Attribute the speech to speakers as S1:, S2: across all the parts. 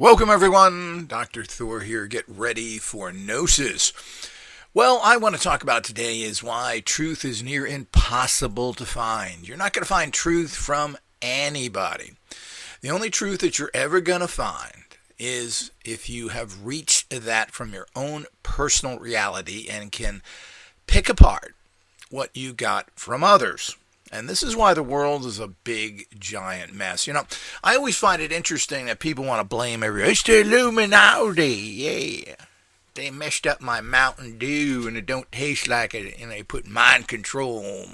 S1: Welcome everyone, Dr. Thor here. Get ready for Gnosis. Well, I want to talk about today is why truth is near impossible to find. You're not going to find truth from anybody. The only truth that you're ever going to find is if you have reached that from your own personal reality and can pick apart what you got from others. And this is why the world is a big, giant mess. You know, I always find it interesting that people want to blame everyone. It's the Illuminati, yeah. They messed up my Mountain Dew and it don't taste like it, and they put mind control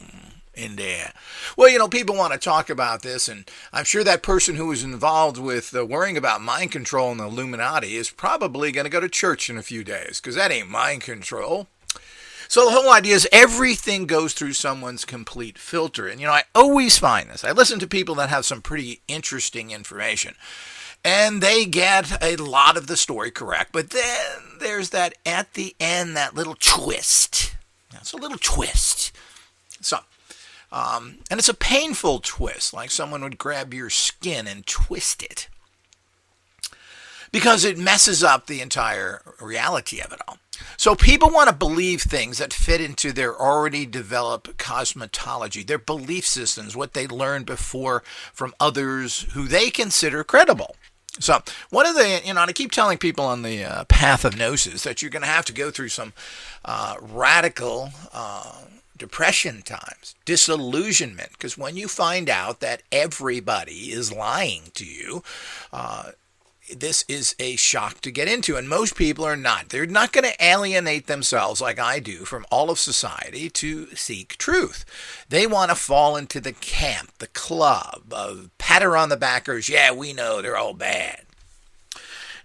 S1: in there. Well, you know, people want to talk about this, and I'm sure that person who was involved with worrying about mind control and the Illuminati is probably going to go to church in a few days, because that ain't mind control. So the whole idea is everything goes through someone's complete filter. And, you know, I always find this. I listen to people that have some pretty interesting information. And they get a lot of the story correct. But then there's that, at the end, that little twist. It's a little twist. So, and it's a painful twist. Like someone would grab your skin and twist it. Because it messes up the entire reality of it all. So people want to believe things that fit into their already developed cosmetology, their belief systems, what they learned before from others who they consider credible. So one of the, and I keep telling people on the path of Gnosis that you're going to have to go through some radical depression times, disillusionment, because when you find out that everybody is lying to you, this is a shock to get into, and most people are not. They're not going to alienate themselves like I do from all of society to seek truth. They want to fall into the camp, the club of patter on the backers. Yeah, we know they're all bad.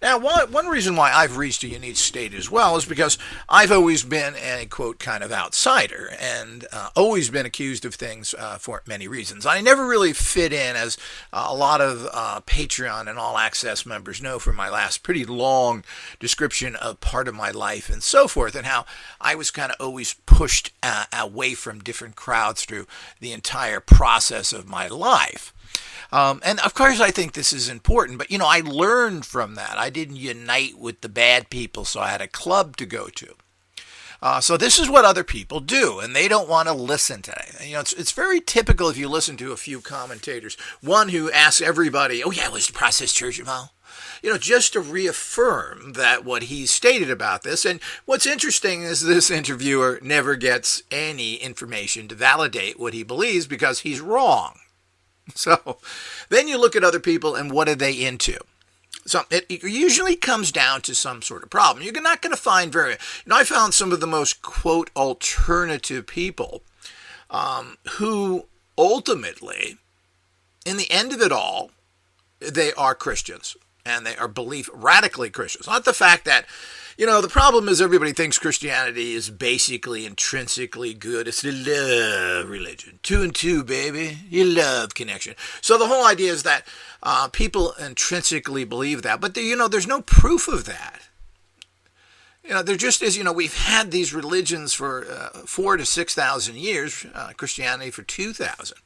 S1: Now, one reason why I've reached a unique state as well is because I've always been a, quote, kind of outsider and always been accused of things for many reasons. I never really fit in, as a lot of Patreon and All Access members know from my last pretty long description of part of my life and so forth, and how I was kind of always pushed away from different crowds through the entire process of my life. And of course I think this is important, but you know, I learned from that. I didn't unite with the bad people, so I had a club to go to. So this is what other people do, and they don't want to listen to it. You know, it's very typical if you listen to a few commentators. One who asks everybody, oh yeah, was the Process Church involved? You know, just to reaffirm that what he stated about this. And what's interesting is this interviewer never gets any information to validate what he believes because he's wrong. So then you look at other people and what are they into? So it usually comes down to some sort of problem. You're not going to find I found some of the most, quote, alternative people who ultimately, in the end of it all, they are Christians. And they are radically Christians. Not the fact that, you know, the problem is everybody thinks Christianity is basically intrinsically good. It's the love religion. 2 and 2, baby. You love connection. So the whole idea is that people intrinsically believe that. But, you know, there's no proof of that. You know, there just is, you know, we've had these religions for 4,000 to 6,000 years, Christianity for 2,000.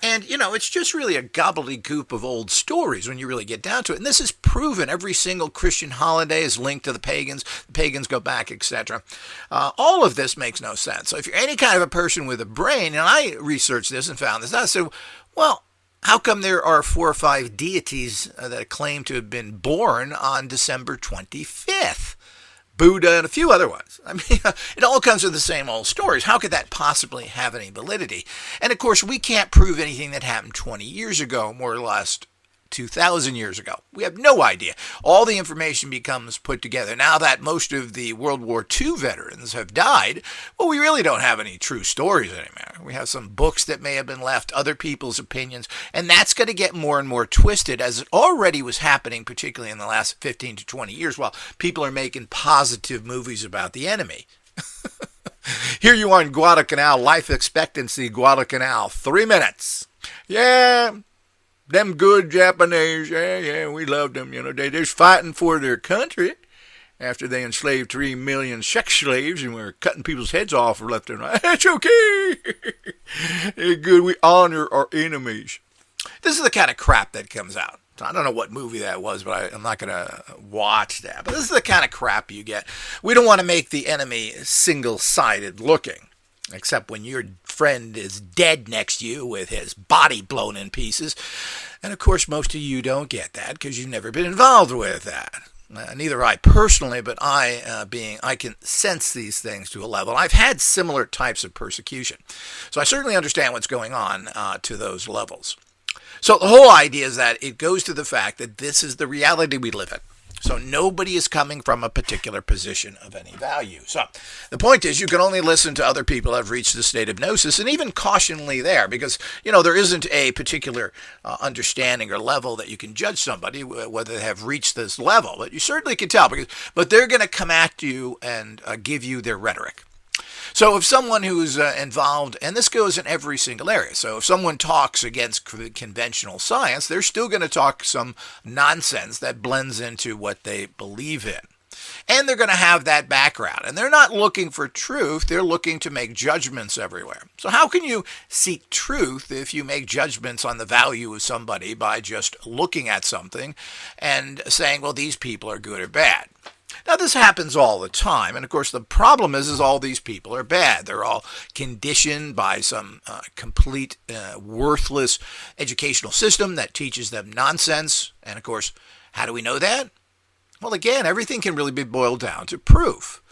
S1: And, you know, it's just really a gobbledygook of old stories when you really get down to it. And this is proven. Every single Christian holiday is linked to the pagans go back, etc. All of this makes no sense. So if you're any kind of a person with a brain, and I researched this and found this, I said, well, how come there are 4 or 5 deities that claim to have been born on December 25th? Buddha, and a few other ones. I mean, it all comes with the same old stories. How could that possibly have any validity? And of course, we can't prove anything that happened 20 years ago, more or less 2,000 years ago. We have no idea. All the information becomes put together. Now that most of the World War II veterans have died, well, we really don't have any true stories anymore. We have some books that may have been left, other people's opinions, and that's going to get more and more twisted, as it already was happening, particularly in the last 15 to 20 years, while people are making positive movies about the enemy. Here you are in Guadalcanal, life expectancy, Guadalcanal, 3 minutes. Yeah. Them good Japanese, yeah, we love them, you know. They're just fighting for their country after they enslaved 3 million sex slaves and were cutting people's heads off left and right. It's okay. It's good. We honor our enemies. This is the kind of crap that comes out. I don't know what movie that was, but I'm not going to watch that. But this is the kind of crap you get. We don't want to make the enemy single-sided looking, except when your friend is dead next to you with his body blown in pieces. And, of course, most of you don't get that because you've never been involved with that. Neither I personally, but I can sense these things to a level. I've had similar types of persecution. So I certainly understand what's going on to those levels. So the whole idea is that it goes to the fact that this is the reality we live in. So nobody is coming from a particular position of any value. So the point is you can only listen to other people who have reached the state of gnosis, and even cautionly there, because, there isn't a particular understanding or level that you can judge somebody whether they have reached this level. But you certainly can tell, but they're going to come at you and give you their rhetoric. So if someone who's involved, and this goes in every single area, so if someone talks against conventional science, they're still going to talk some nonsense that blends into what they believe in. And they're going to have that background. And they're not looking for truth, they're looking to make judgments everywhere. So how can you seek truth if you make judgments on the value of somebody by just looking at something and saying, well, these people are good or bad? Now, this happens all the time, and of course the problem is all these people are bad. They're all conditioned by some complete worthless educational system that teaches them nonsense. And of course, how do we know that? Well, again, everything can really be boiled down to proof.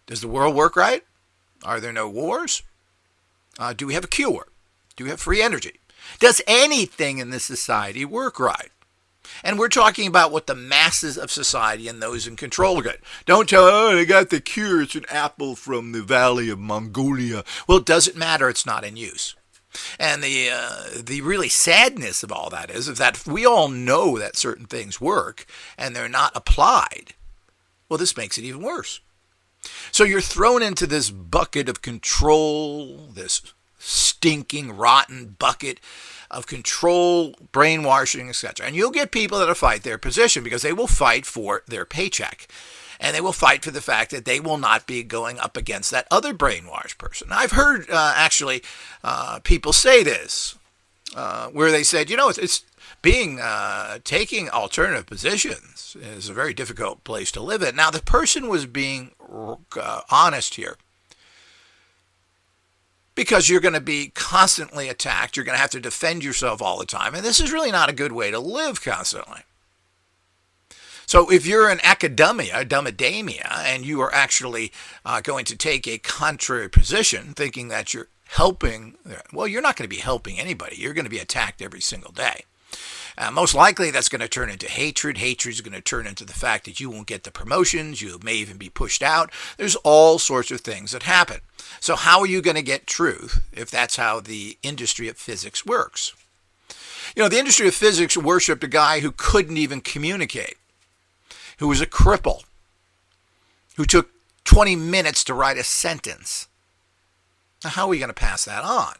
S1: Does the world work right? Are there no wars? Do we have a cure? Do we have free energy? Does anything in this society work right? And we're talking about what the masses of society and those in control get. Don't tell, they got the cure, it's an apple from the valley of Mongolia. Well, it doesn't matter, it's not in use. And the really sadness of all that is that we all know that certain things work and they're not applied. Well, this makes it even worse. So you're thrown into this bucket of control, this stinking, rotten bucket of control, brainwashing, etc. And you'll get people that'll fight their position because they will fight for their paycheck. And they will fight for the fact that they will not be going up against that other brainwashed person. Now, I've heard people say this, where they said, it's being taking alternative positions is a very difficult place to live in. Now, the person was being honest here. Because you're going to be constantly attacked. You're going to have to defend yourself all the time. And this is really not a good way to live constantly. So if you're in academia, and you are actually going to take a contrary position, thinking that you're helping, well, you're not going to be helping anybody. You're going to be attacked every single day. Most likely that's going to turn into hatred. Hatred is going to turn into the fact that you won't get the promotions. You may even be pushed out. There's all sorts of things that happen. So how are you going to get truth if that's how the industry of physics works? The industry of physics worshipped a guy who couldn't even communicate, who was a cripple, who took 20 minutes to write a sentence. Now, how are we going to pass that on?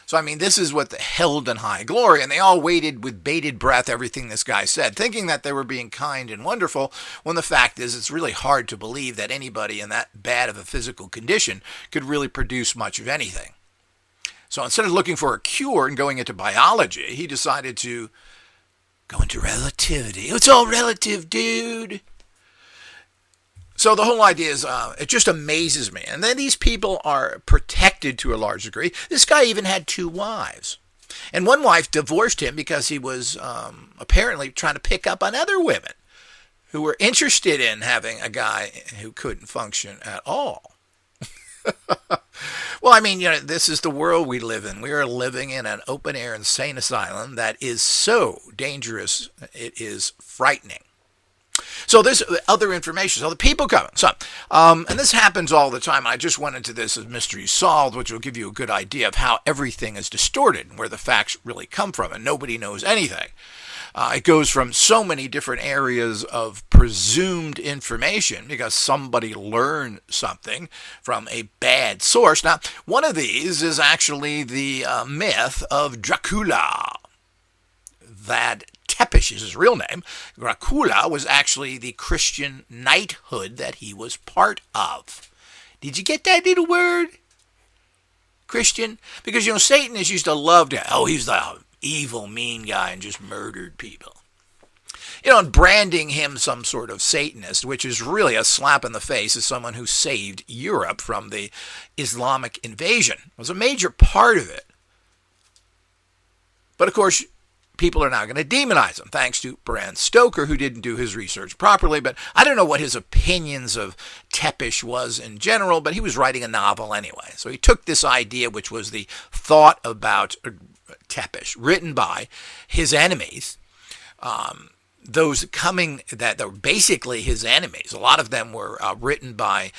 S1: So, this is what held in high glory, and they all waited with bated breath everything this guy said, thinking that they were being kind and wonderful, when the fact is it's really hard to believe that anybody in that bad of a physical condition could really produce much of anything. So instead of looking for a cure and going into biology, he decided to go into relativity. It's all relative, dude. So the whole idea is, it just amazes me. And then these people are protected to a large degree. This guy even had 2 wives. And one wife divorced him because he was apparently trying to pick up on other women who were interested in having a guy who couldn't function at all. Well, this is the world we live in. We are living in an open-air insane asylum that is so dangerous, it is frightening. So there's other information. So the people coming. So, and this happens all the time. I just went into this as Mystery Solved, which will give you a good idea of how everything is distorted and where the facts really come from, and nobody knows anything. It goes from so many different areas of presumed information because somebody learned something from a bad source. Now, one of these is actually the myth of Dracula. That Tepish is his real name. Dracula was actually the Christian knighthood that he was part of. Did you get that little word? Christian? Because, Satanists used to love that. Oh, he's the evil, mean guy and just murdered people. And branding him some sort of Satanist, which is really a slap in the face as someone who saved Europe from the Islamic invasion, was a major part of it. But of course, people are now going to demonize him, thanks to Bram Stoker, who didn't do his research properly. But I don't know what his opinions of Tepish was in general, but he was writing a novel anyway. So he took this idea, which was the thought about Tepish, written by his enemies, those coming that were basically his enemies. A lot of them were written by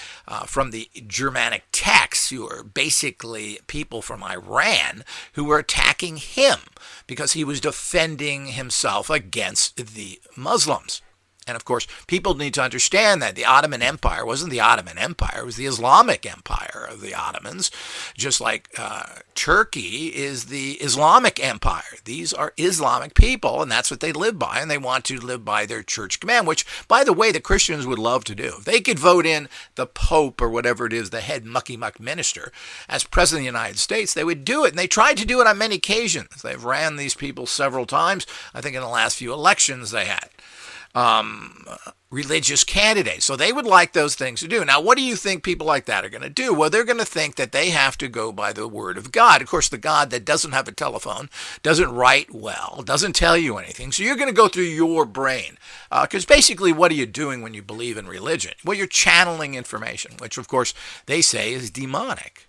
S1: from the Germanic texts, who were basically people from Iran who were attacking him because he was defending himself against the Muslims. And of course, people need to understand that the Ottoman Empire wasn't the Ottoman Empire, it was the Islamic Empire of the Ottomans, just like Turkey is the Islamic Empire. These are Islamic people, and that's what they live by, and they want to live by their church command, which, by the way, the Christians would love to do. If they could vote in the Pope or whatever it is, the head mucky-muck minister, as President of the United States, they would do it, and they tried to do it on many occasions. They've ran these people several times. I think in the last few elections they had. Religious candidates. So they would like those things to do. Now, what do you think people like that are going to do? Well, they're going to think that they have to go by the word of God. Of course, the God that doesn't have a telephone, doesn't write well, doesn't tell you anything. So you're going to go through your brain. Because basically, what are you doing when you believe in religion? Well, you're channeling information, which, of course, they say is demonic.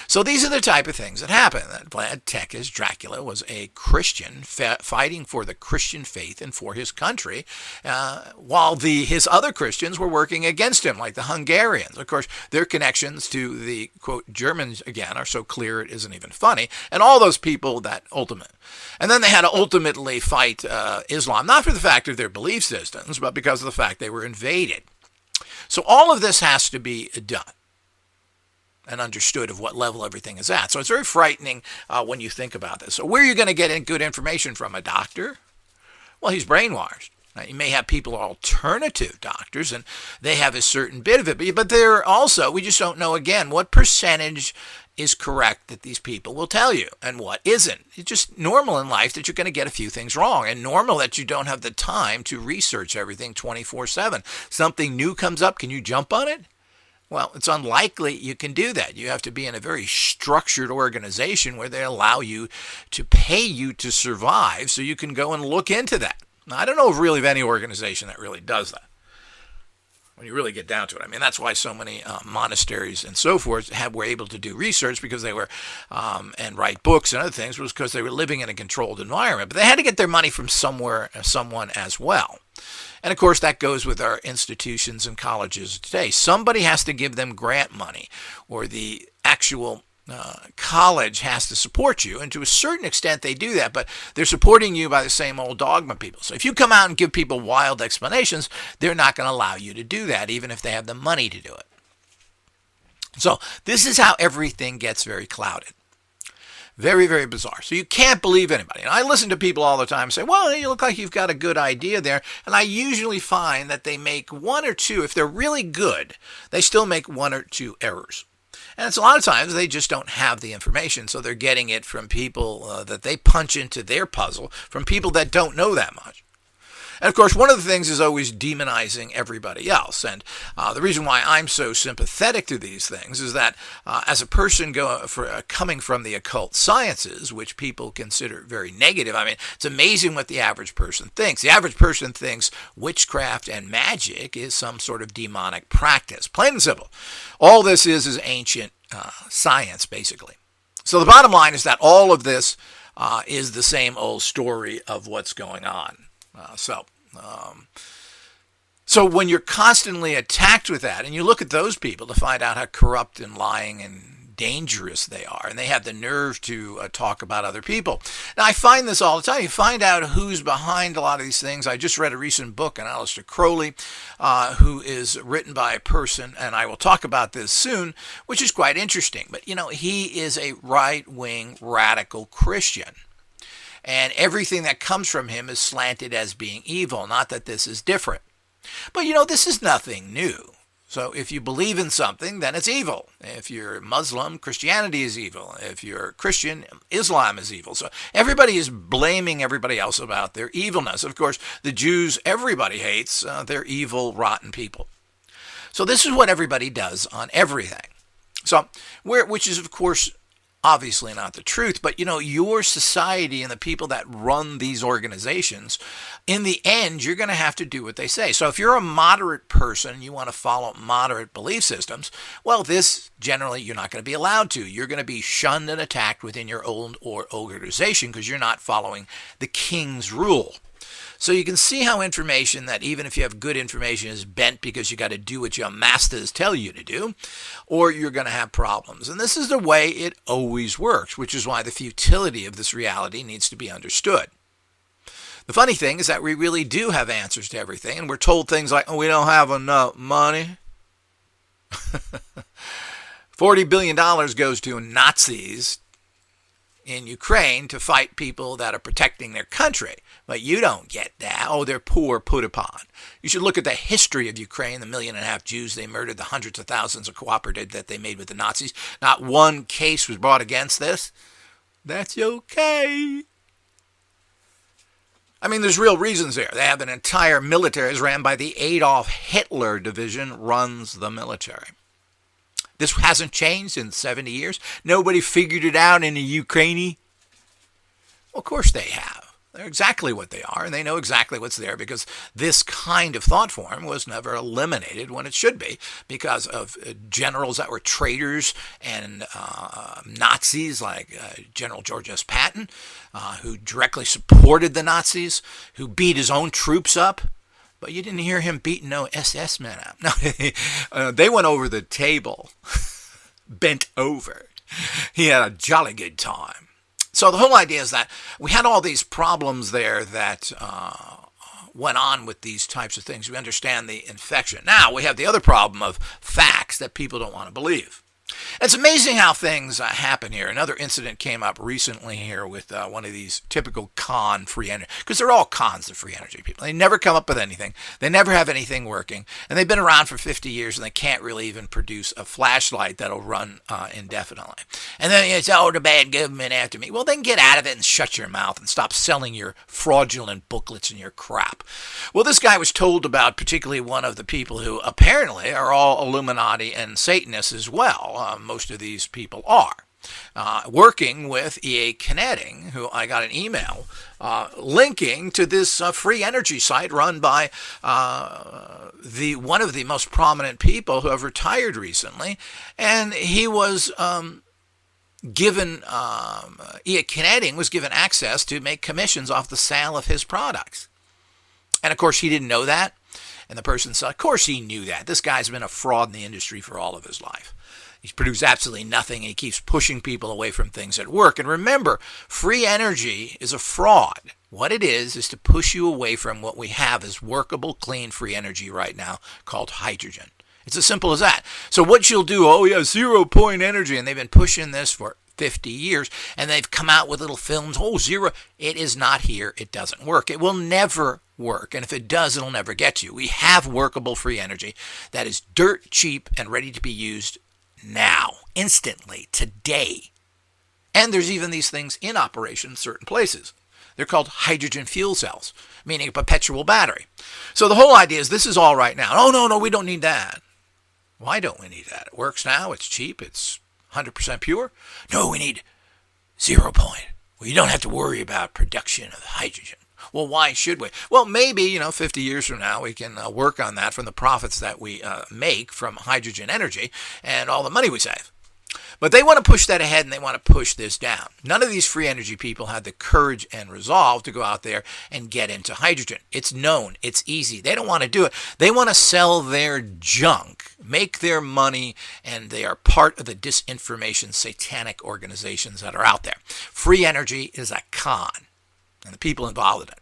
S1: So these are the type of things that happen. That Vlad Tepes, Dracula, was a Christian fighting for the Christian faith and for his country, while his other Christians were working against him, like the Hungarians. Of course, their connections to the, quote, Germans, again, are so clear it isn't even funny. And all those people that ultimate. And then they had to ultimately fight Islam, not for the fact of their belief systems, but because of the fact they were invaded. So all of this has to be done and understood of what level everything is at. So it's very frightening when you think about this. So where are you going to get good information from? A doctor? Well, he's brainwashed. Now, you may have people alternative doctors, and they have a certain bit of it. But they're also, we just don't know, again, what percentage is correct that these people will tell you and what isn't. It's just normal in life that you're going to get a few things wrong, and normal that you don't have the time to research everything 24/7. Something new comes up, can you jump on it? Well, it's unlikely you can do that. You have to be in a very structured organization where they allow you to pay you to survive so you can go and look into that. Now, I don't know of any organization that really does that when you really get down to it. I mean, that's why so many monasteries and so forth were able to do research, because they were, and write books and other things, was because they were living in a controlled environment. But they had to get their money from someone as well. And, of course, that goes with our institutions and colleges today. Somebody has to give them grant money, or the actual college has to support you. And to a certain extent, they do that. But they're supporting you by the same old dogma people. So if you come out and give people wild explanations, they're not going to allow you to do that, even if they have the money to do it. So this is how everything gets very clouded. Very, very bizarre. So you can't believe anybody. And I listen to people all the time say, well, you look like you've got a good idea there. And I usually find that they make one or two, if they're really good, they still make one or two errors. And it's a lot of times they just don't have the information. So they're getting it from people that they punch into their puzzle, from people that don't know that much. And, of course, one of the things is always demonizing everybody else. And the reason why I'm so sympathetic to these things is that as a person coming from the occult sciences, which people consider very negative, I mean, it's amazing what the average person thinks. The average person thinks witchcraft and magic is some sort of demonic practice. Plain and simple. All this is ancient science, basically. So the bottom line is that all of this is the same old story of what's going on. So when you're constantly attacked with that, and you look at those people to find out how corrupt and lying and dangerous they are, and they have the nerve to talk about other people. Now, I find this all the time. You find out who's behind a lot of these things. I just read a recent book on Aleister Crowley, who is written by a person, and I will talk about this soon, which is quite interesting. But, he is a right-wing radical Christian. And everything that comes from him is slanted as being evil. Not that this is different. But, this is nothing new. So if you believe in something, then it's evil. If you're Muslim, Christianity is evil. If you're Christian, Islam is evil. So everybody is blaming everybody else about their evilness. Of course, the Jews, everybody hates. They're evil, rotten people. So this is what everybody does on everything. So, which is, of course, obviously not the truth, but your society and the people that run these organizations, in the end, you're going to have to do what they say. So if you're a moderate person, you want to follow moderate belief systems, well, this generally you're not going to be allowed to. You're going to be shunned and attacked within your own organization because you're not following the king's rule. So you can see how information that, even if you have good information, is bent because you got to do what your masters tell you to do, or you're going to have problems. And this is the way it always works, which is why the futility of this reality needs to be understood. The funny thing is that we really do have answers to everything, and we're told things like, oh, we don't have enough money. $40 billion goes to Nazis in Ukraine to fight people that are protecting their country. But you don't get that. Oh, they're poor, put upon. You should look at the history of Ukraine, the 1.5 million Jews they murdered, the hundreds of thousands of cooperatives that they made with the Nazis. Not one case was brought against this. That's okay. I mean, there's real reasons there. They have an entire military is ran by the Adolf Hitler division, runs the military. This hasn't changed in 70 years. Nobody figured it out in the Ukraine. Well, of course they have. They're exactly what they are, and they know exactly what's there because this kind of thought form was never eliminated when it should be because of generals that were traitors and Nazis like General George S. Patton, who directly supported the Nazis, who beat his own troops up. But you didn't hear him beating no SS men up. No, they went over the table, bent over. He had a jolly good time. So the whole idea is that we had all these problems there that went on with these types of things. We understand the infection. Now we have the other problem of facts that people don't want to believe. It's amazing how things happen here. Another incident came up recently here with one of these typical con free energy, because they're all cons of free energy people. They never come up with anything. They never have anything working. And they've been around for 50 years and they can't really even produce a flashlight that'll run indefinitely. And then it's, oh, the bad government after me. Well, then get out of it and shut your mouth and stop selling your fraudulent booklets and your crap. Well, this guy was told about particularly one of the people who apparently are all Illuminati and Satanists as well. Most of these people are. Working with E.A. Kinetic, who I got an email linking to this free energy site run by one of the most prominent people who have retired recently. And he was given, E.A. Kinetic was given access to make commissions off the sale of his products. And of course, he didn't know that. And the person said, of course he knew that. This guy's been a fraud in the industry for all of his life. He's produced absolutely nothing, and he keeps pushing people away from things that work. And remember, free energy is a fraud. What it is to push you away from what we have as workable, clean, free energy right now called hydrogen. It's as simple as that. So what you'll do, oh yeah, 0 point energy, and they've been pushing this for 50 years, and they've come out with little films, oh, zero. It is not here. It doesn't work. It will never work, and if it does, it'll never get you. We have workable free energy that is dirt cheap and ready to be used now, instantly, today. And there's even these things in operation in certain places. They're called hydrogen fuel cells, meaning a perpetual battery. So the whole idea is this is all right now. Oh, no, we don't need that. Why don't we need that? It works now. It's cheap. It's 100% pure. No, we need 0 point. Well, you don't have to worry about production of hydrogen. Well, why should we? Well, maybe, 50 years from now, we can work on that from the profits that we make from hydrogen energy and all the money we save. But they want to push that ahead and they want to push this down. None of these free energy people had the courage and resolve to go out there and get into hydrogen. It's known. It's easy. They don't want to do it. They want to sell their junk, make their money, and they are part of the disinformation satanic organizations that are out there. Free energy is a con, and the people involved in it.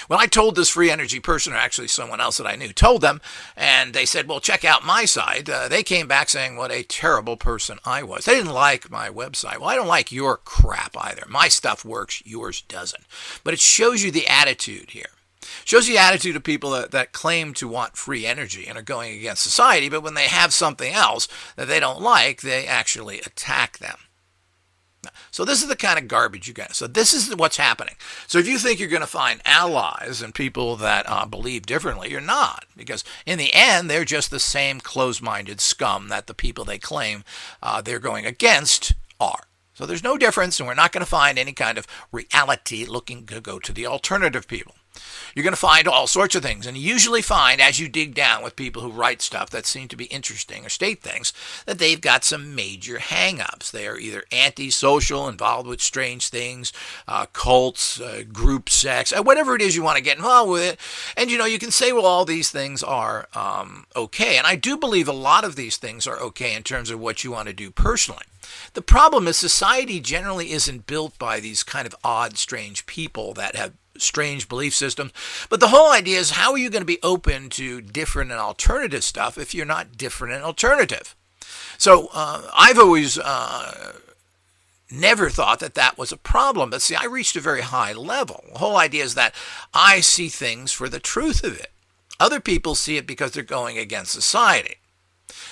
S1: When I told this free energy person, or actually someone else that I knew, told them, and they said, well, check out my site. They came back saying what a terrible person I was. They didn't like my website. Well, I don't like your crap either. My stuff works, yours doesn't. But it shows you the attitude here. Shows the attitude of people that claim to want free energy and are going against society, but when they have something else that they don't like, they actually attack them. So this is the kind of garbage you get. So this is what's happening. So if you think you're going to find allies and people that believe differently, you're not. Because in the end, they're just the same closed-minded scum that the people they claim they're going against are. So there's no difference, and we're not going to find any kind of reality looking to go to the alternative people. You're going to find all sorts of things, and you usually find, as you dig down with people who write stuff that seem to be interesting or state things, that they've got some major hang-ups. They are either antisocial, involved with strange things, cults, group sex, whatever it is you want to get involved with it. And, you can say, well, all these things are okay. And I do believe a lot of these things are okay in terms of what you want to do personally. The problem is society generally isn't built by these kind of odd, strange people that have strange belief systems. But the whole idea is, how are you going to be open to different and alternative stuff if you're not different and alternative? So I've always never thought that was a problem. But see, I reached a very high level. The whole idea is that I see things for the truth of it. Other people see it because they're going against society.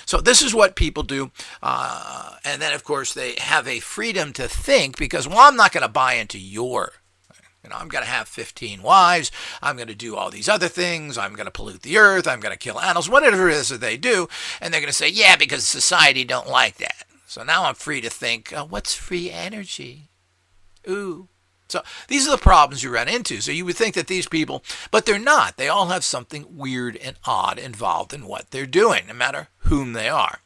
S1: So this is what people do. And then, of course, they have a freedom to think because, well, I'm not going to buy into your I'm going to have 15 wives. I'm going to do all these other things. I'm going to pollute the earth. I'm going to kill animals, whatever it is that they do. And they're going to say, yeah, because society don't like that. So now I'm free to think, what's free energy? Ooh. So these are the problems you run into. So you would think that these people, but they're not. They all have something weird and odd involved in what they're doing, no matter whom they are.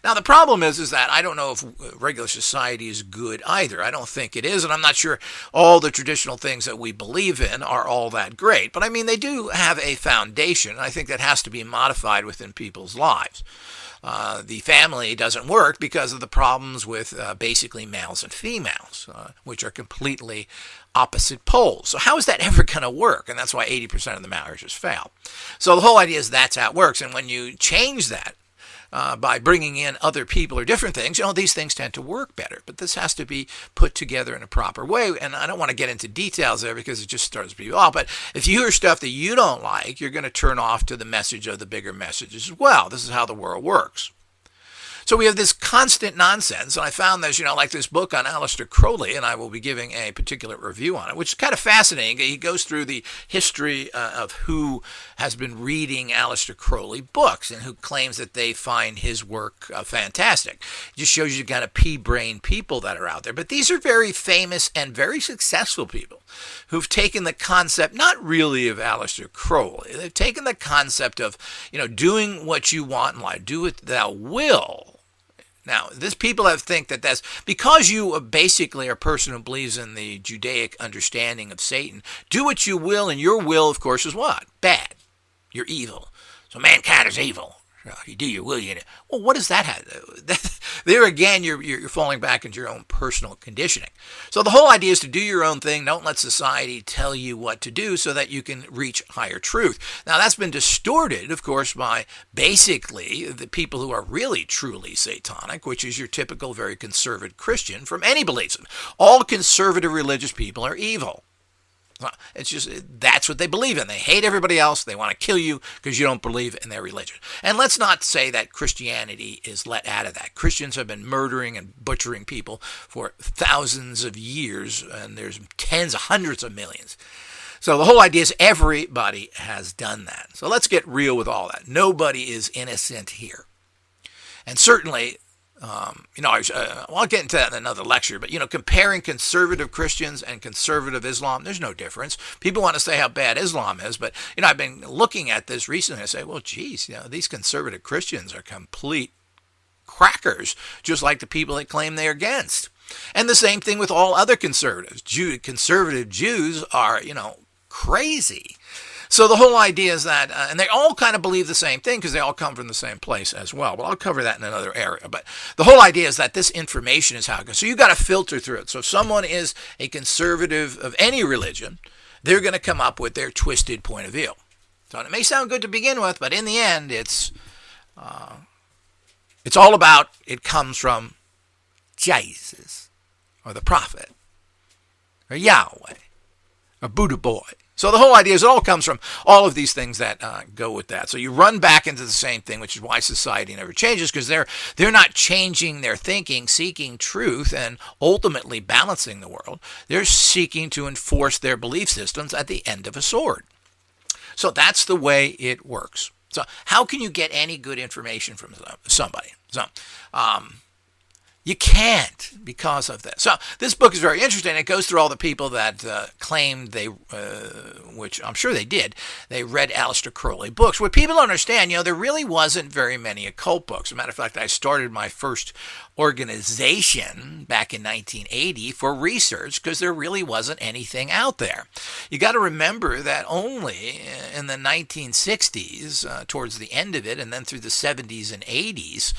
S1: Now, the problem is that I don't know if regular society is good either. I don't think it is, and I'm not sure all the traditional things that we believe in are all that great. But, I mean, they do have a foundation, and I think that has to be modified within people's lives. The family doesn't work because of the problems with basically males and females, which are completely opposite poles. So how is that ever going to work? And that's why 80% of the marriages fail. So the whole idea is that's how it works. And when you change that, by bringing in other people or different things, these things tend to work better. But this has to be put together in a proper way. And I don't want to get into details there because it just starts people off. But if you hear stuff that you don't like, you're going to turn off to the message of the bigger message as well. This is how the world works. So we have this constant nonsense, and I found this, like this book on Aleister Crowley, and I will be giving a particular review on it, which is kind of fascinating. He goes through the history of who has been reading Aleister Crowley books and who claims that they find his work fantastic. It just shows you the kind of pea-brain people that are out there. But these are very famous and very successful people who've taken the concept, not really of Aleister Crowley, they've taken the concept of, doing what you want in life, do what thou will. Now, these people think that that's because you basically are a person who believes in the Judaic understanding of Satan. Do what you will, and your will, of course, is what? Bad. You're evil. So mankind is evil. You do your will, well, what does that have to do? There again, you're falling back into your own personal conditioning. So the whole idea is to do your own thing. Don't let society tell you what to do so that you can reach higher truth. Now, that's been distorted, of course, by basically the people who are really truly satanic, which is your typical very conservative Christian from any belief system. All conservative religious people are evil. It's just, that's what they believe in. They hate everybody else. They want to kill you because you don't believe in their religion. And let's not say that Christianity is let out of that. Christians have been murdering and butchering people for thousands of years, and there's tens of hundreds of millions. So the whole idea is everybody has done that. So let's get real with all that. Nobody is innocent here. And certainly, I'll get into that in another lecture, but, comparing conservative Christians and conservative Islam, there's no difference. People want to say how bad Islam is, but, I've been looking at this recently. I say, well, geez, these conservative Christians are complete crackers, just like the people that claim they're against. And the same thing with all other conservatives. Conservative Jews are, crazy. So the whole idea is that, and they all kind of believe the same thing because they all come from the same place as well. But I'll cover that in another area. But the whole idea is that this information is how it goes. So you've got to filter through it. So if someone is a conservative of any religion, they're going to come up with their twisted point of view. So it may sound good to begin with, but in the end, it's all about, it comes from Jesus or the prophet or Yahweh or Buddha boy. So the whole idea is it all comes from all of these things that go with that. So you run back into the same thing, which is why society never changes, because they're not changing their thinking, seeking truth, and ultimately balancing the world. They're seeking to enforce their belief systems at the end of a sword. So that's the way it works. So how can you get any good information from somebody? So you can't because of this. So this book is very interesting. It goes through all the people that claimed they, which I'm sure they did, they read Aleister Crowley books. What people don't understand, there really wasn't very many occult books. As a matter of fact, I started my first organization back in 1980 for research because there really wasn't anything out there. You got to remember that only in the 1960s, towards the end of it, and then through the 70s and 80s,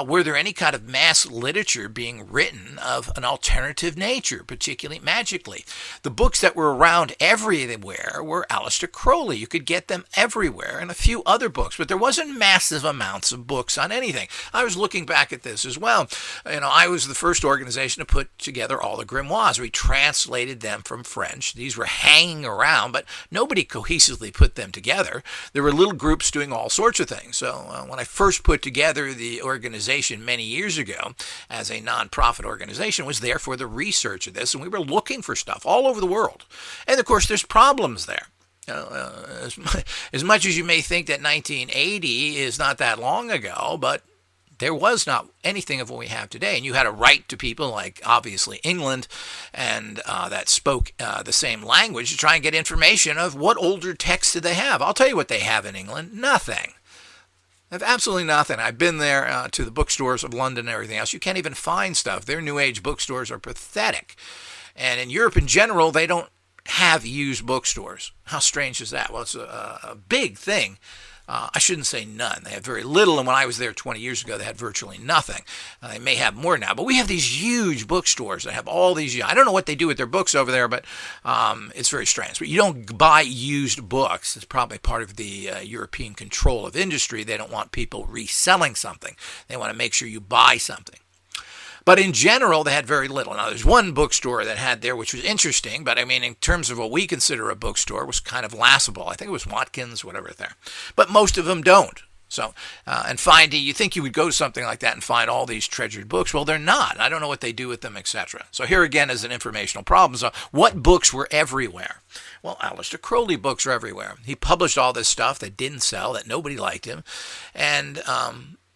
S1: were there any kind of mass literature being written of an alternative nature, particularly magically. The books that were around everywhere were Aleister Crowley. You could get them everywhere, and a few other books, but there wasn't massive amounts of books on anything. I was looking back at this as well. I was the first organization to put together all the grimoires. We translated them from French. These were hanging around, but nobody cohesively put them together. There were little groups doing all sorts of things. So when I first put together the organization many years ago as a nonprofit organization, was there for the research of this, and we were looking for stuff all over the world. And of course, there's problems there. As much as you may think that 1980 is not that long ago, but there was not anything of what we have today. And you had to write to people like, obviously, England, and that spoke the same language to try and get information of what older texts did they have. I'll tell you what they have in England. Nothing. They have absolutely nothing. I've been there to the bookstores of London and everything else. You can't even find stuff. Their New Age bookstores are pathetic. And in Europe in general, they don't have used bookstores. How strange is that? Well, it's a big thing. I shouldn't say none. They have very little, and when I was there 20 years ago, they had virtually nothing. They may have more now, but we have these huge bookstores that have all these. I don't know what they do with their books over there, but it's very strange. But you don't buy used books. It's probably part of the European control of industry. They don't want people reselling something. They want to make sure you buy something. But in general, they had very little. Now, there's one bookstore that had there, which was interesting, but I mean, in terms of what we consider a bookstore, was kind of laughable. I think it was Watkins, whatever there. But most of them don't. So, and finding, you think you would go to something like that and find all these treasured books. Well, they're not. I don't know what they do with them, etc. So here again is an informational problem. So what books were everywhere? Well, Aleister Crowley books are everywhere. He published all this stuff that didn't sell, that nobody liked him, and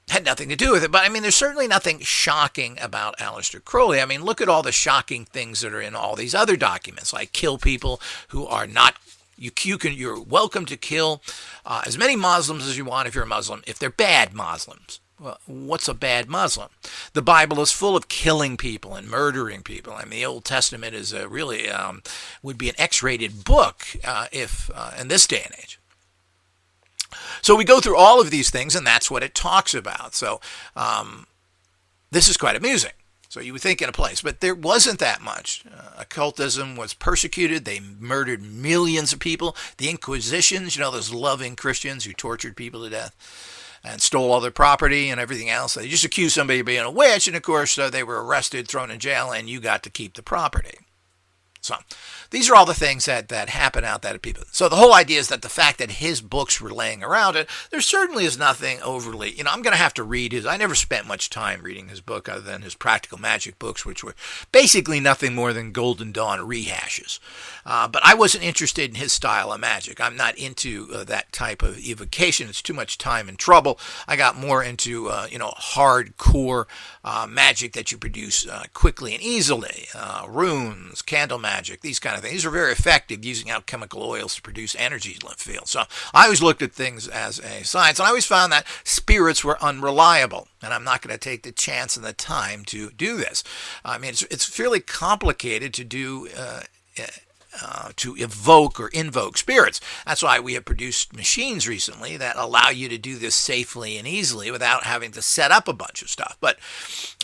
S1: had nothing to do with it. But I mean, there's certainly nothing shocking about Aleister Crowley. I mean, look at all the shocking things that are in all these other documents, like kill people who are not, you're welcome to kill as many Muslims as you want if you're a Muslim, if they're bad Muslims. Well, what's a bad Muslim? The Bible is full of killing people and murdering people. I mean, the Old Testament is really would be an X-rated book if in this day and age. So we go through all of these things, and that's what it talks about. So this is quite amusing. So you would think in a place, but there wasn't that much. Occultism was persecuted. They murdered millions of people. The Inquisitions, those loving Christians who tortured people to death and stole all their property and everything else. They just accused somebody of being a witch, and of course they were arrested, thrown in jail, and you got to keep the property. So these are all the things that happen out there to people. So the whole idea is that the fact that his books were laying around it, there certainly is nothing overly, I'm going to have to read his. I never spent much time reading his book other than his Practical Magic books, which were basically nothing more than Golden Dawn rehashes. But I wasn't interested in his style of magic. I'm not into that type of evocation. It's too much time and trouble. I got more into, hardcore magic that you produce quickly and easily. Runes, candle magic, these kind of things. These are very effective using alchemical oils to produce energy fields. So I always looked at things as a science, and I always found that spirits were unreliable, and I'm not going to take the chance and the time to do this. I mean, it's fairly complicated to do to evoke or invoke spirits. That's why we have produced machines recently that allow you to do this safely and easily without having to set up a bunch of stuff. But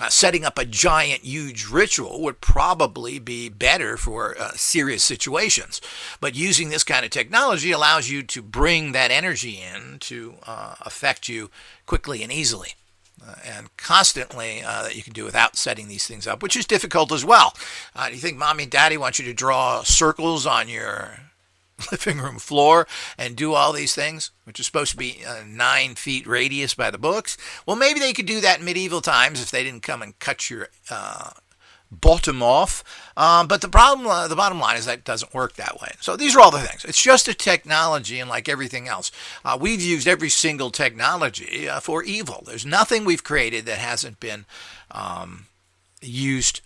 S1: setting up a giant, huge ritual would probably be better for serious situations. But using this kind of technology allows you to bring that energy in to affect you quickly and easily. And constantly that you can do without setting these things up, which is difficult as well. Do you think Mommy and Daddy want you to draw circles on your living room floor and do all these things, which is supposed to be a 9 feet radius by the books. Well, maybe they could do that in medieval times if they didn't come and cut your bottom off. But the bottom line is that it doesn't work that way. So these are all the things. It's just a technology, and like everything else, we've used every single technology for evil. There's nothing we've created that hasn't been used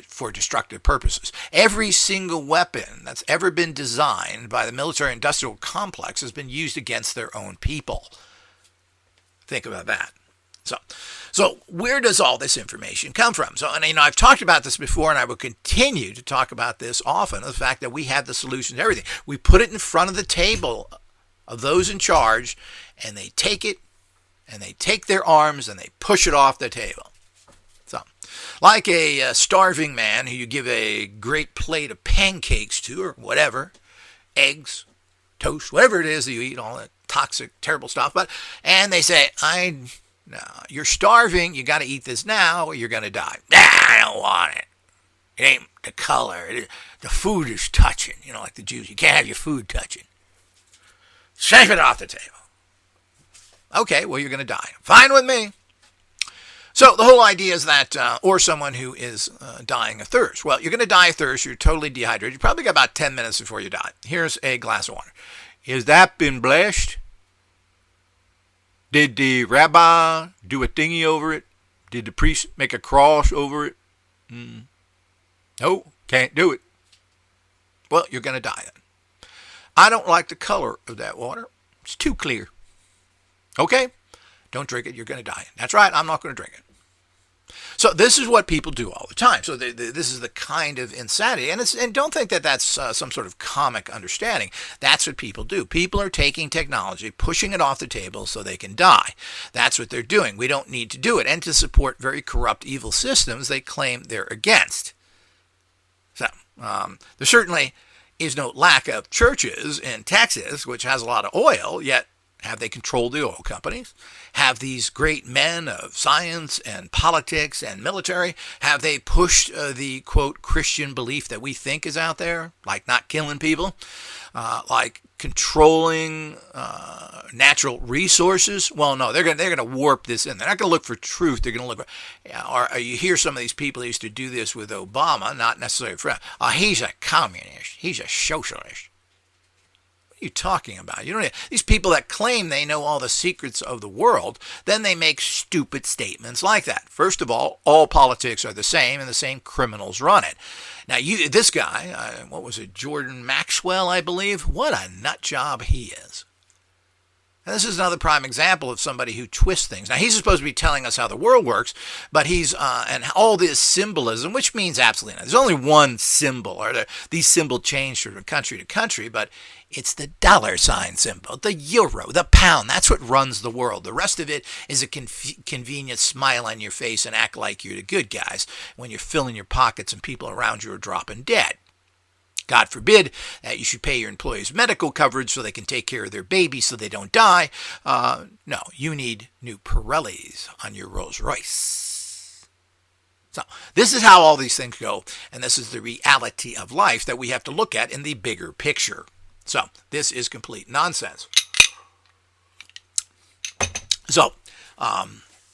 S1: for destructive purposes. Every single weapon that's ever been designed by the military-industrial complex has been used against their own people. Think about that. So where does all this information come from? So, and I've talked about this before, and I will continue to talk about this often, the fact that we have the solution to everything. We put it in front of the table of those in charge, and they take it, and they take their arms, and they push it off the table. So, like a starving man who you give a great plate of pancakes to, or whatever, eggs, toast, whatever it is that you eat, all that toxic, terrible stuff, and they say, no, you're starving, you got to eat this now or you're going to die. Nah, I don't want it. It ain't the color. The food is touching, like the Jews. You can't have your food touching. Shake it off the table. Okay, well, you're going to die. Fine with me. So the whole idea is that, or someone who is dying of thirst. Well, you're going to die of thirst. You're totally dehydrated. You probably got about 10 minutes before you die. Here's a glass of water. Has that been blessed? Did the rabbi do a thingy over it? Did the priest make a cross over it? No, can't do it. Well, you're going to die then. I don't like the color of that water. It's too clear. Okay, don't drink it. You're going to die. That's right. I'm not going to drink it. So this is what people do all the time. So this is the kind of insanity. And don't think that that's some sort of comic understanding. That's what people do. People are taking technology, pushing it off the table so they can die. That's what they're doing. We don't need to do it. And to support very corrupt, evil systems they claim they're against. So there certainly is no lack of churches in Texas, which has a lot of oil, yet have they controlled the oil companies? Have these great men of science and politics and military, have they pushed the, quote, Christian belief that we think is out there? Like not killing people? Like controlling natural resources? Well, no, they're going to warp this in. They're not going to look for truth. They're going to look for, or you hear some of these people used to do this with Obama, not necessarily for, he's a communist. He's a socialist. What are you talking about? These people that claim they know all the secrets of the world, then they make stupid statements like that. First of all politics are the same and the same criminals run it. Now, this guy, what was it, Jordan Maxwell, I believe? What a nut job he is. And this is another prime example of somebody who twists things. Now, he's supposed to be telling us how the world works, but he's, and all this symbolism, which means absolutely nothing. There's only one symbol, or these symbols change from country to country, but it's the $ symbol, the euro, the pound. That's what runs the world. The rest of it is a convenient smile on your face and act like you're the good guys when you're filling your pockets and people around you are dropping dead. God forbid that you should pay your employees medical coverage so they can take care of their babies so they don't die. No, you need new Pirellis on your Rolls Royce. So this is how all these things go, and this is the reality of life that we have to look at in the bigger picture. So this is complete nonsense. So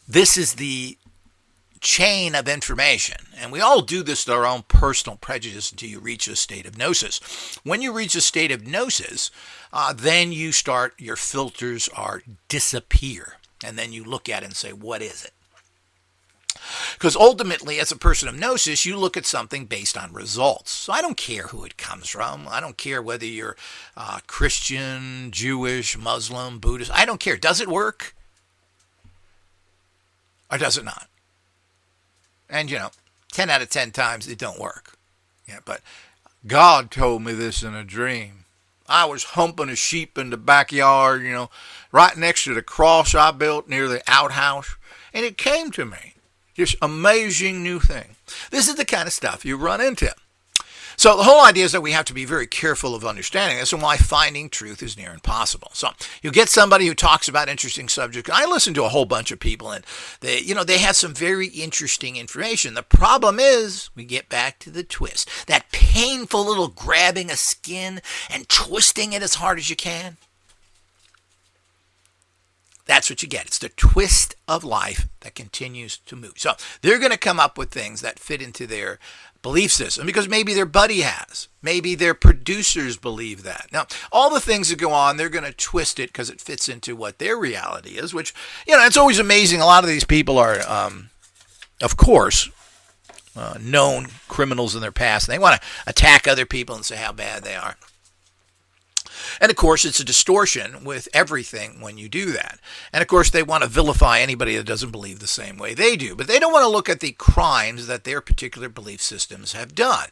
S1: this is the chain of information, and we all do this to our own personal prejudice until you reach a state of gnosis. When you reach a state of gnosis, then you start, your filters disappear, and then you look at it and say, what is it? Because ultimately, as a person of gnosis, you look at something based on results. So I don't care who it comes from. I don't care whether you're Christian, Jewish, Muslim, Buddhist. I don't care. Does it work? Or does it not? And, 10 out of 10 times it don't work. Yeah, but God told me this in a dream. I was humping a sheep in the backyard, right next to the cross I built near the outhouse. And it came to me. This amazing new thing. This is the kind of stuff you run into. So the whole idea is that we have to be very careful of understanding this and why finding truth is near impossible. So you get somebody who talks about interesting subjects. I listen to a whole bunch of people and they have some very interesting information. The problem is we get back to the twist. That painful little grabbing a skin and twisting it as hard as you can. That's what you get. It's the twist of life that continues to move. So they're going to come up with things that fit into their belief system because maybe their buddy has. Maybe their producers believe that. Now, all the things that go on, they're going to twist it because it fits into what their reality is, which, it's always amazing. A lot of these people are, of course, known criminals in their past. And they want to attack other people and say how bad they are. And of course, it's a distortion with everything when you do that. And of course, they want to vilify anybody that doesn't believe the same way they do. But they don't want to look at the crimes that their particular belief systems have done.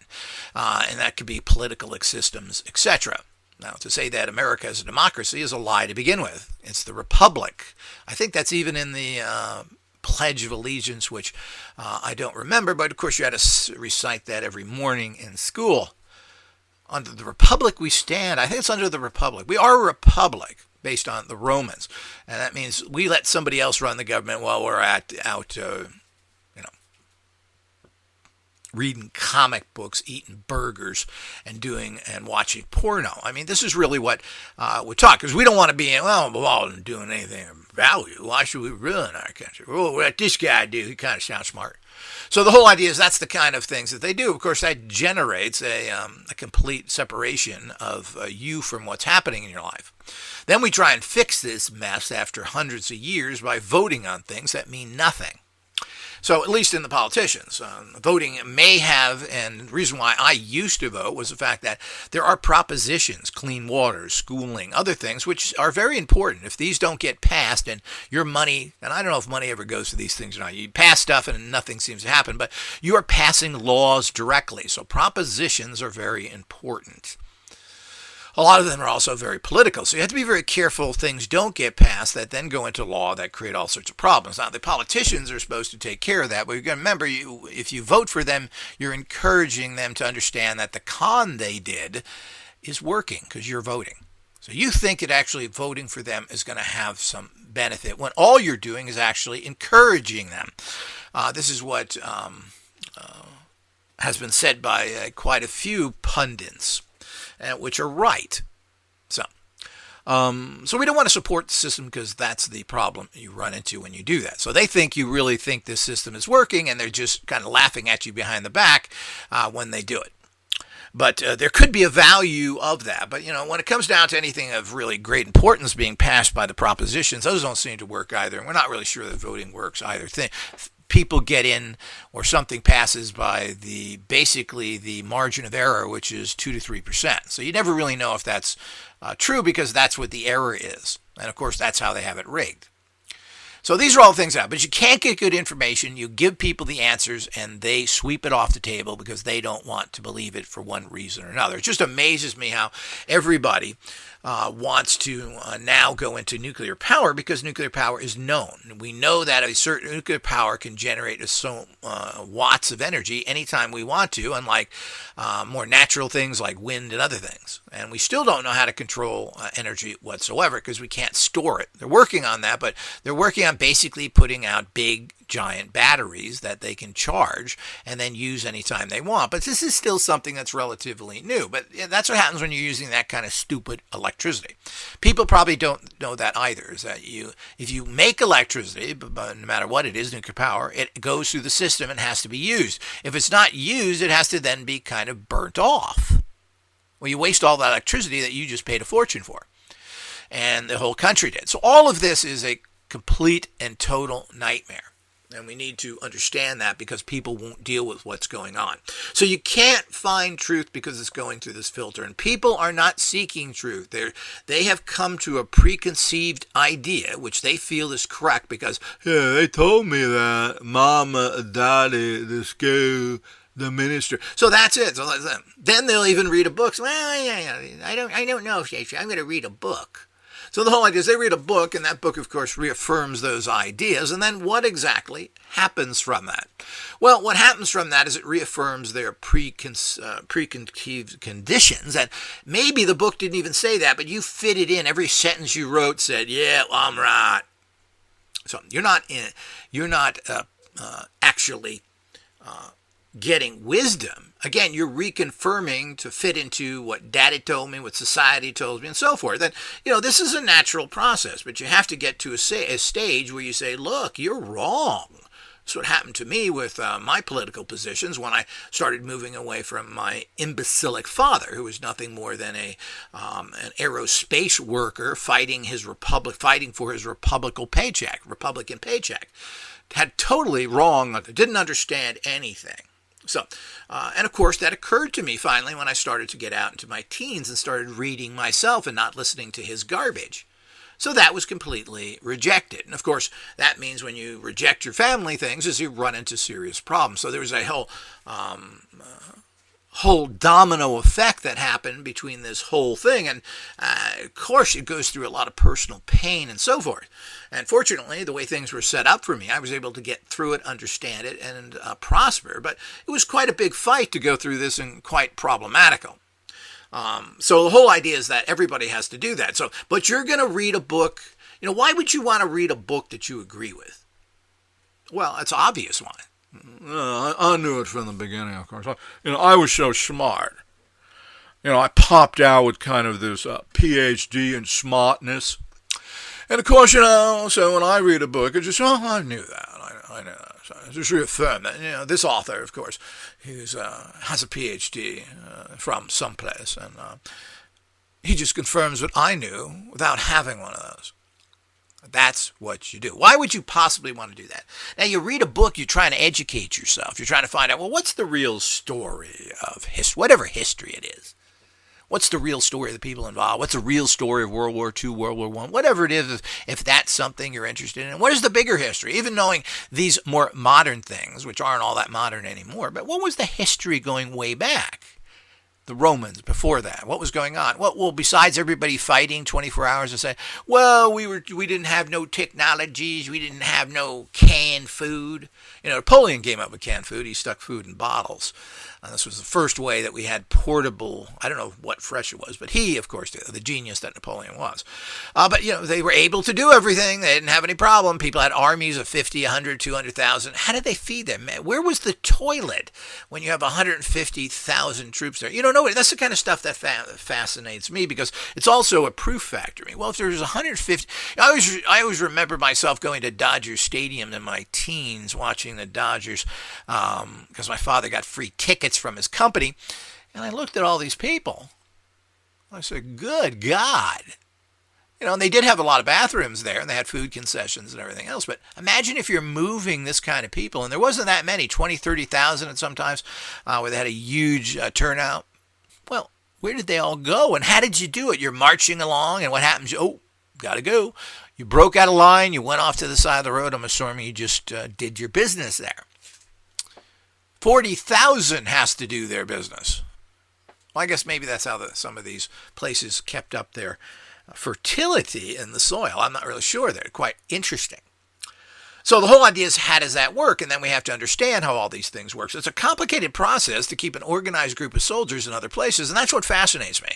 S1: And that could be political systems, etc. Now, to say that America is a democracy is a lie to begin with. It's the republic. I think that's even in the Pledge of Allegiance, which I don't remember. But of course, you had to recite that every morning in school. Under the republic we stand. I think it's under the republic. We are a republic based on the Romans. And that means we let somebody else run the government while we're out reading comic books, eating burgers, and watching porno. I mean, this is really what we talk, because we don't want to be doing anything of value. Why should we ruin our country? Oh, what this guy do? He kind of sounds smart. So the whole idea is that's the kind of things that they do. Of course, that generates a complete separation of you from what's happening in your life. Then we try and fix this mess after hundreds of years by voting on things that mean nothing. So at least in the politicians, voting may have, and the reason why I used to vote was the fact that there are propositions, clean water, schooling, other things, which are very important. If these don't get passed and your money, and I don't know if money ever goes to these things or not, you pass stuff and nothing seems to happen, but you are passing laws directly. So propositions are very important. A lot of them are also very political, so you have to be very careful things don't get passed that then go into law that create all sorts of problems. Now, the politicians are supposed to take care of that, but you've got to remember, if you vote for them, you're encouraging them to understand that the con they did is working because you're voting. So you think that actually voting for them is going to have some benefit when all you're doing is actually encouraging them. This is what has been said by quite a few pundits. Which are right. So we don't want to support the system because that's the problem you run into when you do that. So they think you really think this system is working, and they're just kind of laughing at you behind the back when they do it. But there could be a value of that. But, when it comes down to anything of really great importance being passed by the propositions, those don't seem to work either. And we're not really sure that voting works either. People get in or something passes by basically the margin of error, which is 2 to 3%. So you never really know if that's true because that's what the error is. And of course, that's how they have it rigged. So these are all things out, but you can't get good information. You give people the answers and they sweep it off the table because they don't want to believe it for one reason or another. It just amazes me how everybody wants to now go into nuclear power because nuclear power is known. We know that a certain nuclear power can generate so watts of energy anytime we want to, unlike more natural things like wind and other things. And we still don't know how to control energy whatsoever because we can't store it. They're working on that, but they're working on basically putting out big giant batteries that they can charge and then use anytime they want. But this is still something that's relatively new. But that's what happens when you're using that kind of stupid electricity. People probably don't know that either, is that if you make electricity, but no matter what it is, nuclear power, it goes through the system and has to be used. If it's not used, it has to then be kind of burnt off. Well, you waste all that electricity that you just paid a fortune for. And the whole country did. So all of this is a complete and total nightmare. And we need to understand that because people won't deal with what's going on. So you can't find truth because it's going through this filter. And people are not seeking truth. They have come to a preconceived idea, which they feel is correct because, they told me that, mama, daddy, the school, the minister. So that's it. Then they'll even read a book. Well, I don't know, I'm going to read a book. So the whole idea is they read a book, and that book, of course, reaffirms those ideas. And then what exactly happens from that? Well, what happens from that is it reaffirms their preconceived conditions. And maybe the book didn't even say that, but you fit it in. Every sentence you wrote said, yeah, well, I'm right. So you're not actually getting wisdom. Again, you're reconfirming to fit into what daddy told me, what society told me, and so forth. And, this is a natural process, but you have to get to a stage where you say, look, you're wrong. That's what happened to me with my political positions when I started moving away from my imbecilic father, who was nothing more than an aerospace worker fighting for his Republican paycheck. Had totally wrong, didn't understand anything. So, and of course, that occurred to me finally when I started to get out into my teens and started reading myself and not listening to his garbage. So that was completely rejected. And of course, that means when you reject your family things is you run into serious problems. So there was a whole domino effect that happened between this whole thing. And of course, it goes through a lot of personal pain and so forth. And fortunately, the way things were set up for me, I was able to get through it, understand it, and prosper. But it was quite a big fight to go through this and quite problematical. So the whole idea is that everybody has to do that. But you're going to read a book. Why would you want to read a book that you agree with? Well, it's obvious why. I knew it from the beginning, of course. I was so smart. I popped out with kind of this PhD in smartness. And of course, so when I read a book, it's just, I knew that. I know that. So I just reaffirm that. This author, of course, has a PhD from someplace, and he just confirms what I knew without having one of those. That's what you do. Why would you possibly want to do that? Now, you read a book, you're trying to educate yourself. You're trying to find out, well, what's the real story of history, whatever history it is. What's the real story of the people involved? What's the real story of World War II, World War I? Whatever it is, if that's something you're interested in. What is the bigger history? Even knowing these more modern things, which aren't all that modern anymore. But what was the history going way back? The Romans before that. What was going on? Well, besides everybody fighting 24 hours and say, well, we didn't have no technologies. We didn't have no canned food. Napoleon came up with canned food. He stuck food in bottles. This was the first way that we had portable, I don't know what fresh it was, but he, of course, the genius that Napoleon was. But they were able to do everything. They didn't have any problem. People had armies of 50, 100, 200,000. How did they feed them? Where was the toilet when you have 150,000 troops there? No, that's the kind of stuff that fascinates me because it's also a proof factor. Well, if there's 150, I always remember myself going to Dodger Stadium in my teens watching the Dodgers because my father got free tickets from his company, and I looked at all these people. I said, good God. And they did have a lot of bathrooms there, and they had food concessions and everything else, but imagine if you're moving this kind of people, and there wasn't that many, 20, 30,000 and sometimes, where they had a huge turnout. Well, where did they all go, and how did you do it? You're marching along, and what happens? Got to go. You broke out of line, you went off to the side of the road. I'm assuming you just did your business there. 40,000 has to do their business. Well, I guess maybe that's how some of these places kept up their fertility in the soil. I'm not really sure. They're quite interesting. So the whole idea is, how does that work? And then we have to understand how all these things work. So it's a complicated process to keep an organized group of soldiers in other places, and that's what fascinates me.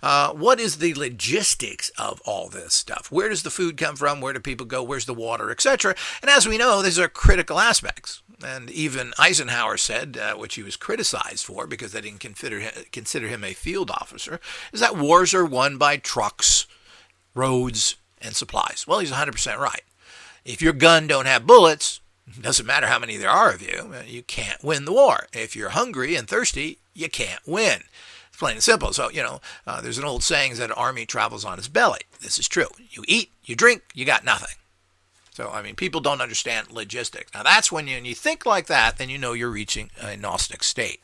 S1: What is the logistics of all this stuff? Where does the food come from? Where do people go? Where's the water, etc.? And as we know, these are critical aspects. And even Eisenhower said, which he was criticized for because they didn't consider him a field officer, is that wars are won by trucks, roads, and supplies. Well, he's 100% right. If your gun don't have bullets, it doesn't matter how many there are of you, you can't win the war. If you're hungry and thirsty, you can't win. It's plain and simple. So, there's an old saying that an army travels on its belly. This is true. You eat, you drink, you got nothing. So, people don't understand logistics. Now, that's when you think like that, then you're reaching a Gnostic state.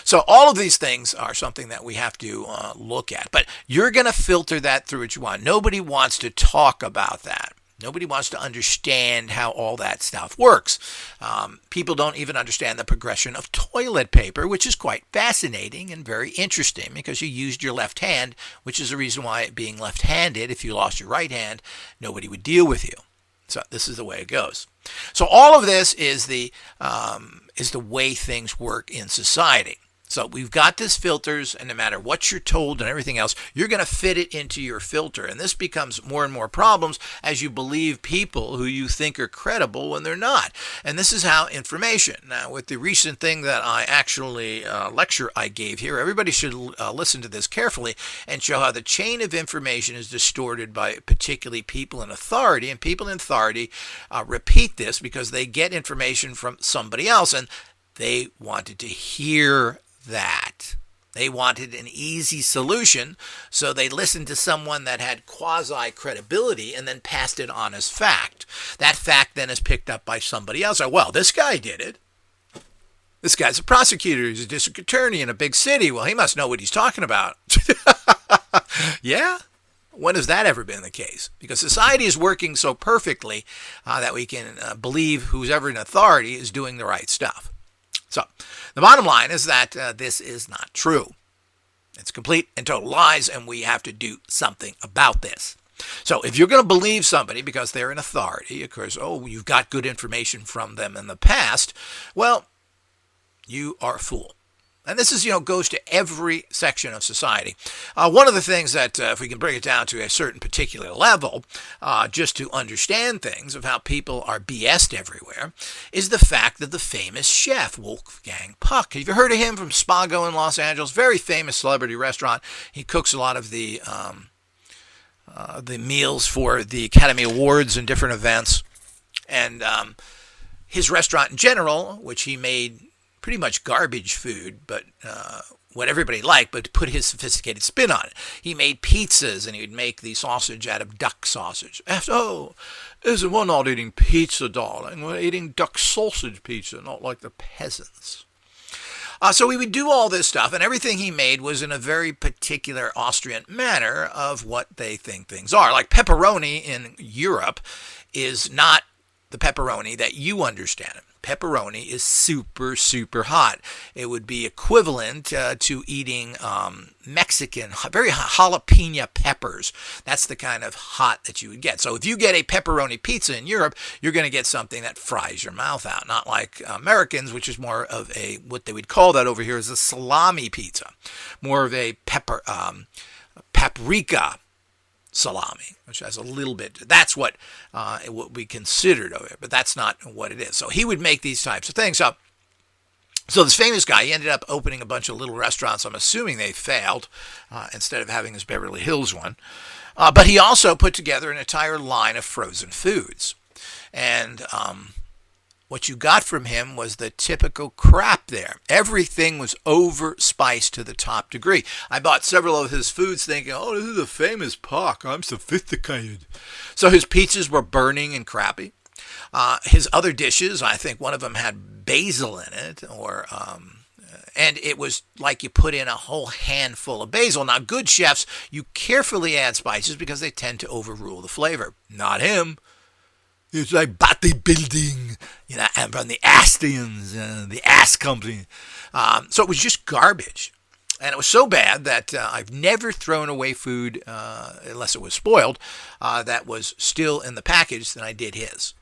S1: So all of these things are something that we have to look at. But you're going to filter that through what you want. Nobody wants to talk about that. Nobody wants to understand how all that stuff works. People don't even understand the progression of toilet paper, which is quite fascinating and very interesting because you used your left hand, which is the reason why being left-handed, if you lost your right hand, nobody would deal with you. So this is the way it goes. So all of this is the way things work in society. So we've got this filters, and no matter what you're told and everything else, you're going to fit it into your filter. And this becomes more and more problems as you believe people who you think are credible when they're not. And this is how information. Now, with the recent thing that I actually lecture I gave here, everybody should listen to this carefully and show how the chain of information is distorted by particularly people in authority. And people in authority repeat this because they get information from somebody else, and they wanted to hear that. They wanted an easy solution, so they listened to someone that had quasi-credibility and then passed it on as fact. That fact then is picked up by somebody else. Well, this guy did it. This guy's a prosecutor. He's a district attorney in a big city. Well, he must know what he's talking about. Yeah? When has that ever been the case? Because society is working so perfectly that we can believe who's ever in authority is doing the right stuff. So, the bottom line is that this is not true. It's complete and total lies, and we have to do something about this. So, if you're going to believe somebody because they're in authority, of course, you've got good information from them in the past, well, you are a fool. And this is, goes to every section of society. One of the things that, if we can bring it down to a certain particular level, just to understand things of how people are BS'd everywhere, is the fact that the famous chef, Wolfgang Puck, have you heard of him from Spago in Los Angeles? Very famous celebrity restaurant. He cooks a lot of the meals for the Academy Awards and different events. And his restaurant in general, which he made pretty much garbage food, but what everybody liked, but put his sophisticated spin on it. He made pizzas, and he would make the sausage out of duck sausage. We're not eating pizza, darling. We're eating duck sausage pizza, not like the peasants. So he would do all this stuff, and everything he made was in a very particular Austrian manner of what they think things are. Like pepperoni in Europe is not the pepperoni that you understand it. Pepperoni is super, super hot. It would be equivalent to eating Mexican, very jalapeno peppers. That's the kind of hot that you would get. So if you get a pepperoni pizza in Europe, you're going to get something that fries your mouth out. Not like Americans, which is more of what they would call that over here is a salami pizza. More of a paprika salami, which has a little bit. That's what we considered of it, but that's not what it is. So he would make these types of things. So this famous guy, he ended up opening a bunch of little restaurants. I'm assuming they failed instead of having this Beverly Hills one. But he also put together an entire line of frozen foods. And what you got from him was the typical crap there. Everything was over-spiced to the top degree. I bought several of his foods thinking, this is a famous Puck. I'm sophisticated. So his pizzas were burning and crappy. His other dishes, I think one of them had basil in it, and it was like you put in a whole handful of basil. Now, good chefs, you carefully add spices because they tend to overrule the flavor. Not him. It's like bodybuilding, and from the Astians, the ass company. So it was just garbage. And it was so bad that I've never thrown away food, unless it was spoiled, that was still in the package than I did his.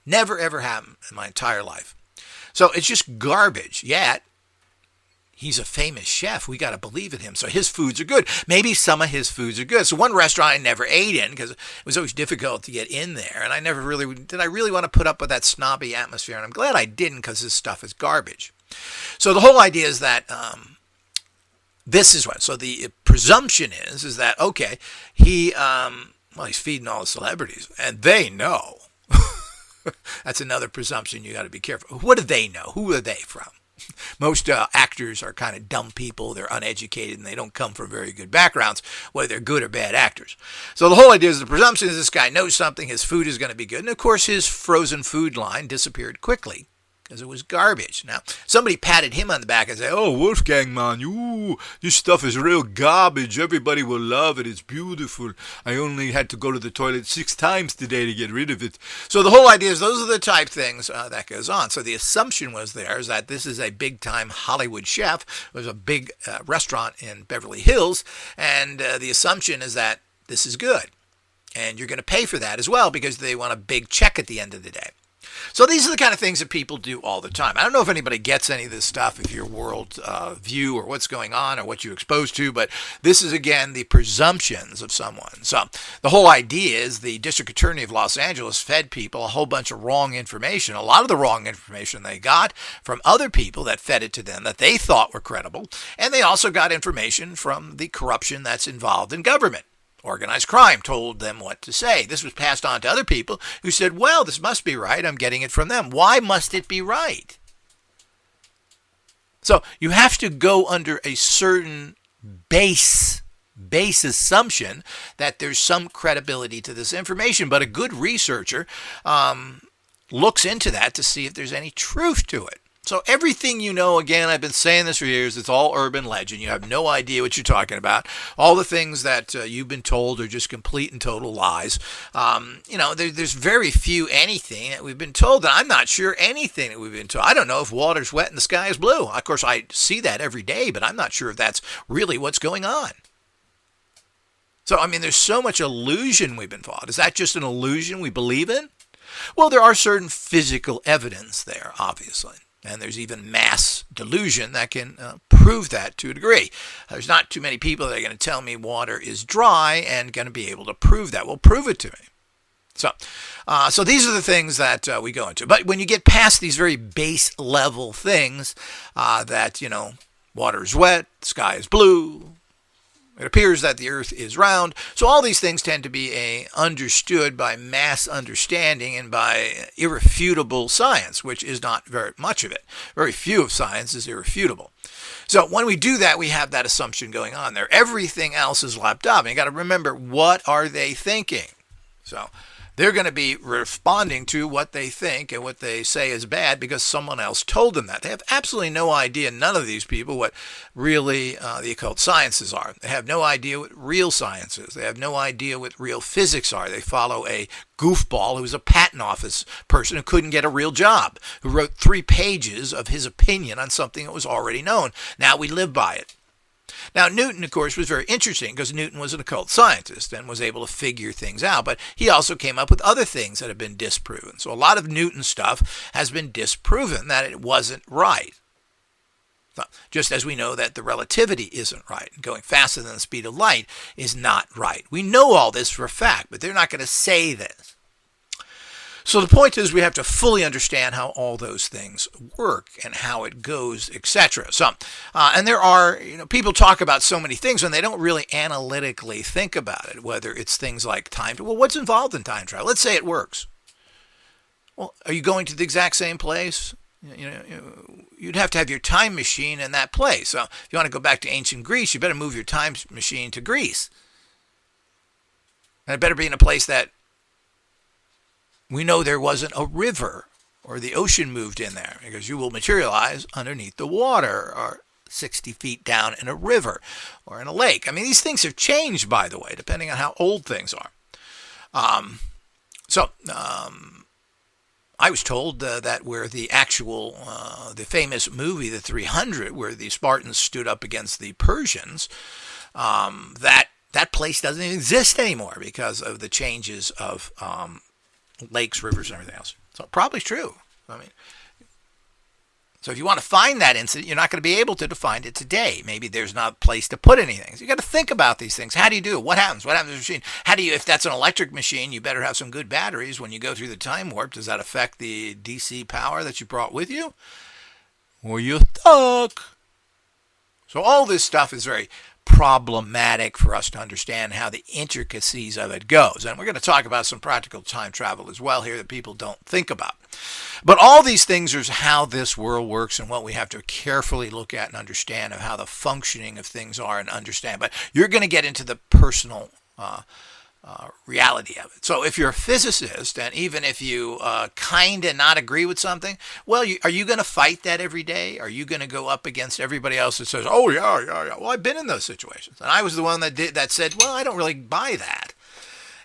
S1: Never, ever happened in my entire life. So it's just garbage. Yet, he's a famous chef. We got to believe in him. So his foods are good. Maybe some of his foods are good. So one restaurant I never ate in because it was always difficult to get in there. And I never really want to put up with that snobby atmosphere. And I'm glad I didn't because his stuff is garbage. So the whole idea is that this is what. So the presumption is that, okay, he's feeding all the celebrities. And they know. That's another presumption you got to be careful. What do they know? Who are they from? Most actors are kind of dumb people. They're uneducated and they don't come from very good backgrounds, whether they're good or bad actors. So the whole idea is the presumption is this guy knows something. His food is going to be good. And, of course, his frozen food line disappeared quickly. because it was garbage. Now, somebody patted him on the back and said, "Oh, Wolfgang, man, this stuff is real garbage. Everybody will love it. It's beautiful. I only had to go to the toilet 6 times today to get rid of it." So the whole idea is those are the type things that goes on. So the assumption was there is that this is a big-time Hollywood chef. It was a big restaurant in Beverly Hills, and the assumption is that this is good. And you're going to pay for that as well because they want a big check at the end of the day. So these are the kind of things that people do all the time. I don't know if anybody gets any of this stuff, if your world view or what's going on or what you're exposed to, but this is, again, the presumptions of someone. So the whole idea is the district attorney of Los Angeles fed people a whole bunch of wrong information. A lot of the wrong information they got from other people that fed it to them that they thought were credible, and they also got information from the corruption that's involved in government. Organized crime told them what to say. This was passed on to other people who said, well, this must be right. I'm getting it from them. Why must it be right? So you have to go under a certain base assumption that there's some credibility to this information. But a good researcher looks into that to see if there's any truth to it. So everything you know, again, I've been saying this for years, it's all urban legend. You have no idea what you're talking about. All the things that you've been told are just complete and total lies. There's very few anything that we've been told. And I'm not sure anything that we've been told. I don't know if water's wet and the sky is blue. Of course, I see that every day, but I'm not sure if that's really what's going on. So, there's so much illusion we've been taught. Is that just an illusion we believe in? Well, there are certain physical evidence there, obviously. And there's even mass delusion that can prove that to a degree. There's not too many people that are going to tell me water is dry and going to be able to prove that. Well, prove it to me. So these are the things that we go into. But when you get past these very base level things that, water is wet, sky is blue, it appears that the earth is round. So all these things tend to be understood by mass understanding and by irrefutable science, which is not very much of it. Very few of science is irrefutable. So when we do that, we have that assumption going on there. Everything else is lapped up. And you got to remember, what are they thinking? So they're going to be responding to what they think and what they say is bad because someone else told them that. They have absolutely no idea, none of these people, what really the occult sciences are. They have no idea what real science is. They have no idea what real physics are. They follow a goofball who's a patent office person who couldn't get a real job, who wrote 3 pages of his opinion on something that was already known. Now we live by it. Now, Newton, of course, was very interesting because Newton was an occult scientist and was able to figure things out, but he also came up with other things that have been disproven. So a lot of Newton stuff has been disproven that it wasn't right. So, just as we know that the relativity isn't right. Going faster than the speed of light is not right. We know all this for a fact, but they're not going to say this. So the point is we have to fully understand how all those things work and how it goes, etc. So, and there are, people talk about so many things and they don't really analytically think about it, whether it's things like time travel. Well, what's involved in time travel? Let's say it works. Well, are you going to the exact same place? You'd have to have your time machine in that place. So if you want to go back to ancient Greece, you better move your time machine to Greece. And it better be in a place that we know there wasn't a river or the ocean moved in there, because you will materialize underneath the water or 60 feet down in a river or in a lake. These things have changed, by the way, depending on how old things are. I was told that where the actual, the famous movie, The 300, where the Spartans stood up against the Persians, that place doesn't even exist anymore because of the changes of lakes, rivers, and everything else. So probably true. So if you want to find that incident, you're not going to be able to find it today. Maybe there's not a place to put anything. So you got to think about these things. How do you do it? What happens? What happens to the machine? How do you, if that's an electric machine, you better have some good batteries when you go through the time warp. Does that affect the DC power that you brought with you? Or you're stuck. So all this stuff is very problematic for us to understand how the intricacies of it goes. And we're going to talk about some practical time travel as well here that people don't think about. But all these things are how this world works and what we have to carefully look at and understand of how the functioning of things are and understand. But you're going to get into the personal reality of it. So if you're a physicist, and even if you kind of not agree with something, well, are you going to fight that every day? Are you going to go up against everybody else that says, oh, yeah. Well, I've been in those situations. And I was the one that said, well, I don't really buy that.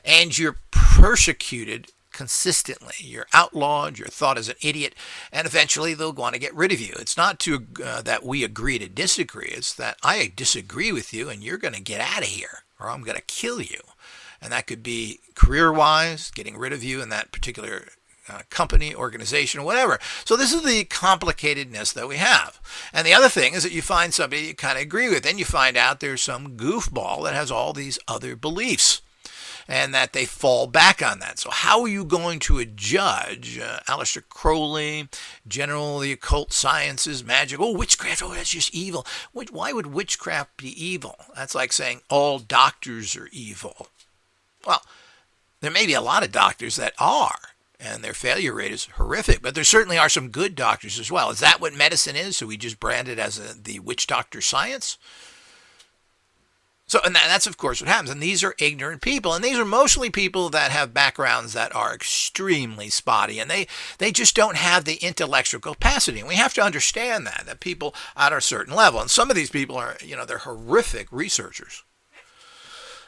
S1: And you're persecuted consistently. You're outlawed. You're thought as an idiot. And eventually they'll want to get rid of you. It's not that we agree to disagree. It's that I disagree with you and you're going to get out of here or I'm going to kill you. And that could be career-wise, getting rid of you in that particular company, organization, or whatever. So this is the complicatedness that we have. And the other thing is that you find somebody you kind of agree with. Then you find out there's some goofball that has all these other beliefs and that they fall back on that. So how are you going to judge Aleister Crowley, general the occult sciences, magic, witchcraft, that's just evil. Why would witchcraft be evil? That's like saying all doctors are evil. Well, there may be a lot of doctors that are, and their failure rate is horrific, but there certainly are some good doctors as well. Is that what medicine is? So we just brand it as the witch doctor science? So, and that's of course what happens. And these are ignorant people, and these are mostly people that have backgrounds that are extremely spotty, and they just don't have the intellectual capacity. And we have to understand that people at a certain level, and some of these people are, they're horrific researchers.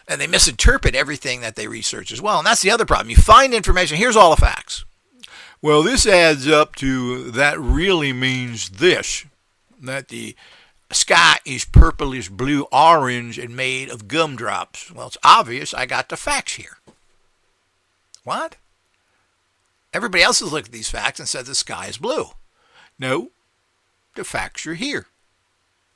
S1: And they misinterpret everything that they research as well. And that's the other problem. You find information. Here's all the facts. Well, this adds up to that really means this. That the sky is purplish, blue, orange, and made of gumdrops. Well, it's obvious I got the facts here. What? Everybody else has looked at these facts and said the sky is blue. No, the facts are here.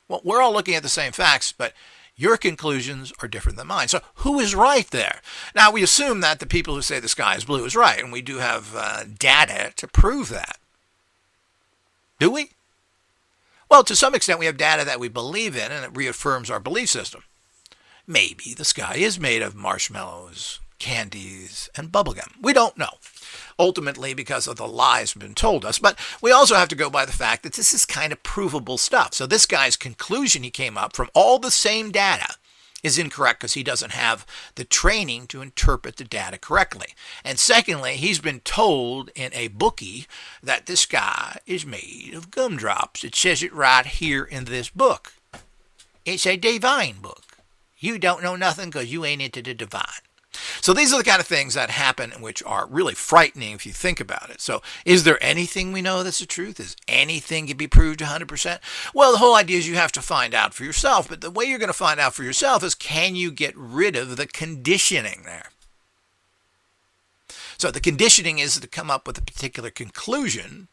S1: Well, we're all looking at the same facts, but your conclusions are different than mine. So who is right there? Now, we assume that the people who say the sky is blue is right, and we do have data to prove that. Do we? Well, to some extent, we have data that we believe in, and it reaffirms our belief system. Maybe the sky is made of marshmallows, candies, and bubblegum. We don't know. Ultimately, because of the lies been told us. But we also have to go by the fact that this is kind of provable stuff. So this guy's conclusion he came up from all the same data is incorrect because he doesn't have the training to interpret the data correctly. And secondly, he's been told in a bookie that the sky is made of gumdrops. It says it right here in this book. It's a divine book. You don't know nothing because you ain't into the divine. So these are the kind of things that happen which are really frightening if you think about it. So is there anything we know that's the truth? Is anything can be proved 100%? Well, the whole idea is you have to find out for yourself. But the way you're going to find out for yourself is, can you get rid of the conditioning there? So the conditioning is to come up with a particular conclusion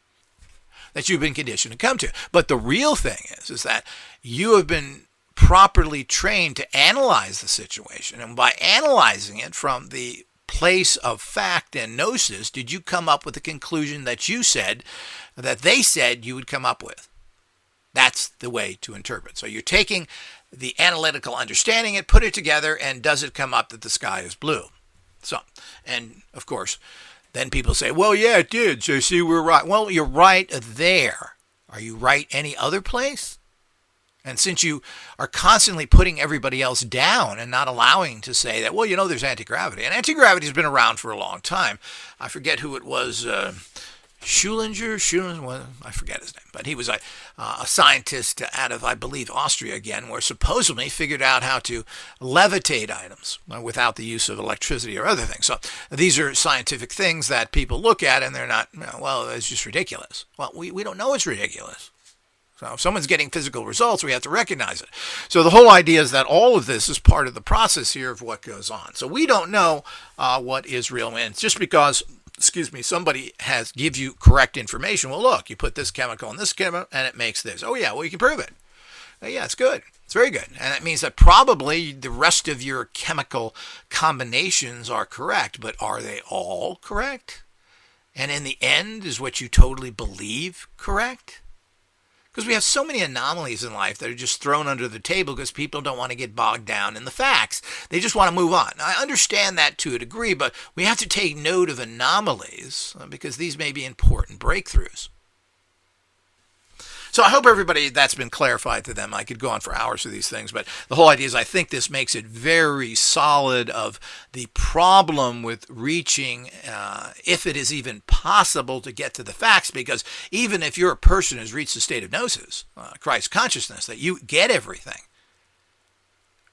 S1: that you've been conditioned to come to. But the real thing is that you have been properly trained to analyze the situation. And by analyzing it from the place of fact and gnosis, did you come up with the conclusion that you said, that they said you would come up with? That's the way to interpret. So you're taking the analytical understanding, it, put it together, and does it come up that the sky is blue? So, and of course, then people say, well, yeah, it did. So see, we're right. Well, you're right there. Are you right any other place? And since you are constantly putting everybody else down and not allowing to say that, well, there's anti-gravity. And anti-gravity has been around for a long time. I forget who it was, Schulinger, well, I forget his name. But he was a scientist out of, I believe, Austria again, where supposedly figured out how to levitate items without the use of electricity or other things. So these are scientific things that people look at and they're not, well, it's just ridiculous. Well, we don't know it's ridiculous. So if someone's getting physical results, we have to recognize it. So the whole idea is that all of this is part of the process here of what goes on. So we don't know what is real. And it's just because, somebody gives you correct information. Well, look, you put this chemical in this chemical and it makes this. Oh, yeah, well, you can prove it. Yeah, it's good. It's very good. And that means that probably the rest of your chemical combinations are correct. But are they all correct? And in the end, is what you totally believe correct? Because we have so many anomalies in life that are just thrown under the table because people don't want to get bogged down in the facts. They just want to move on. I understand that to a degree, but we have to take note of anomalies because these may be important breakthroughs. So I hope everybody that's been clarified to them. I could go on for hours with these things, but the whole idea is I think this makes it very solid of the problem with reaching, if it is even possible to get to the facts, because even if you're a person who's reached the state of gnosis, Christ consciousness, that you get everything,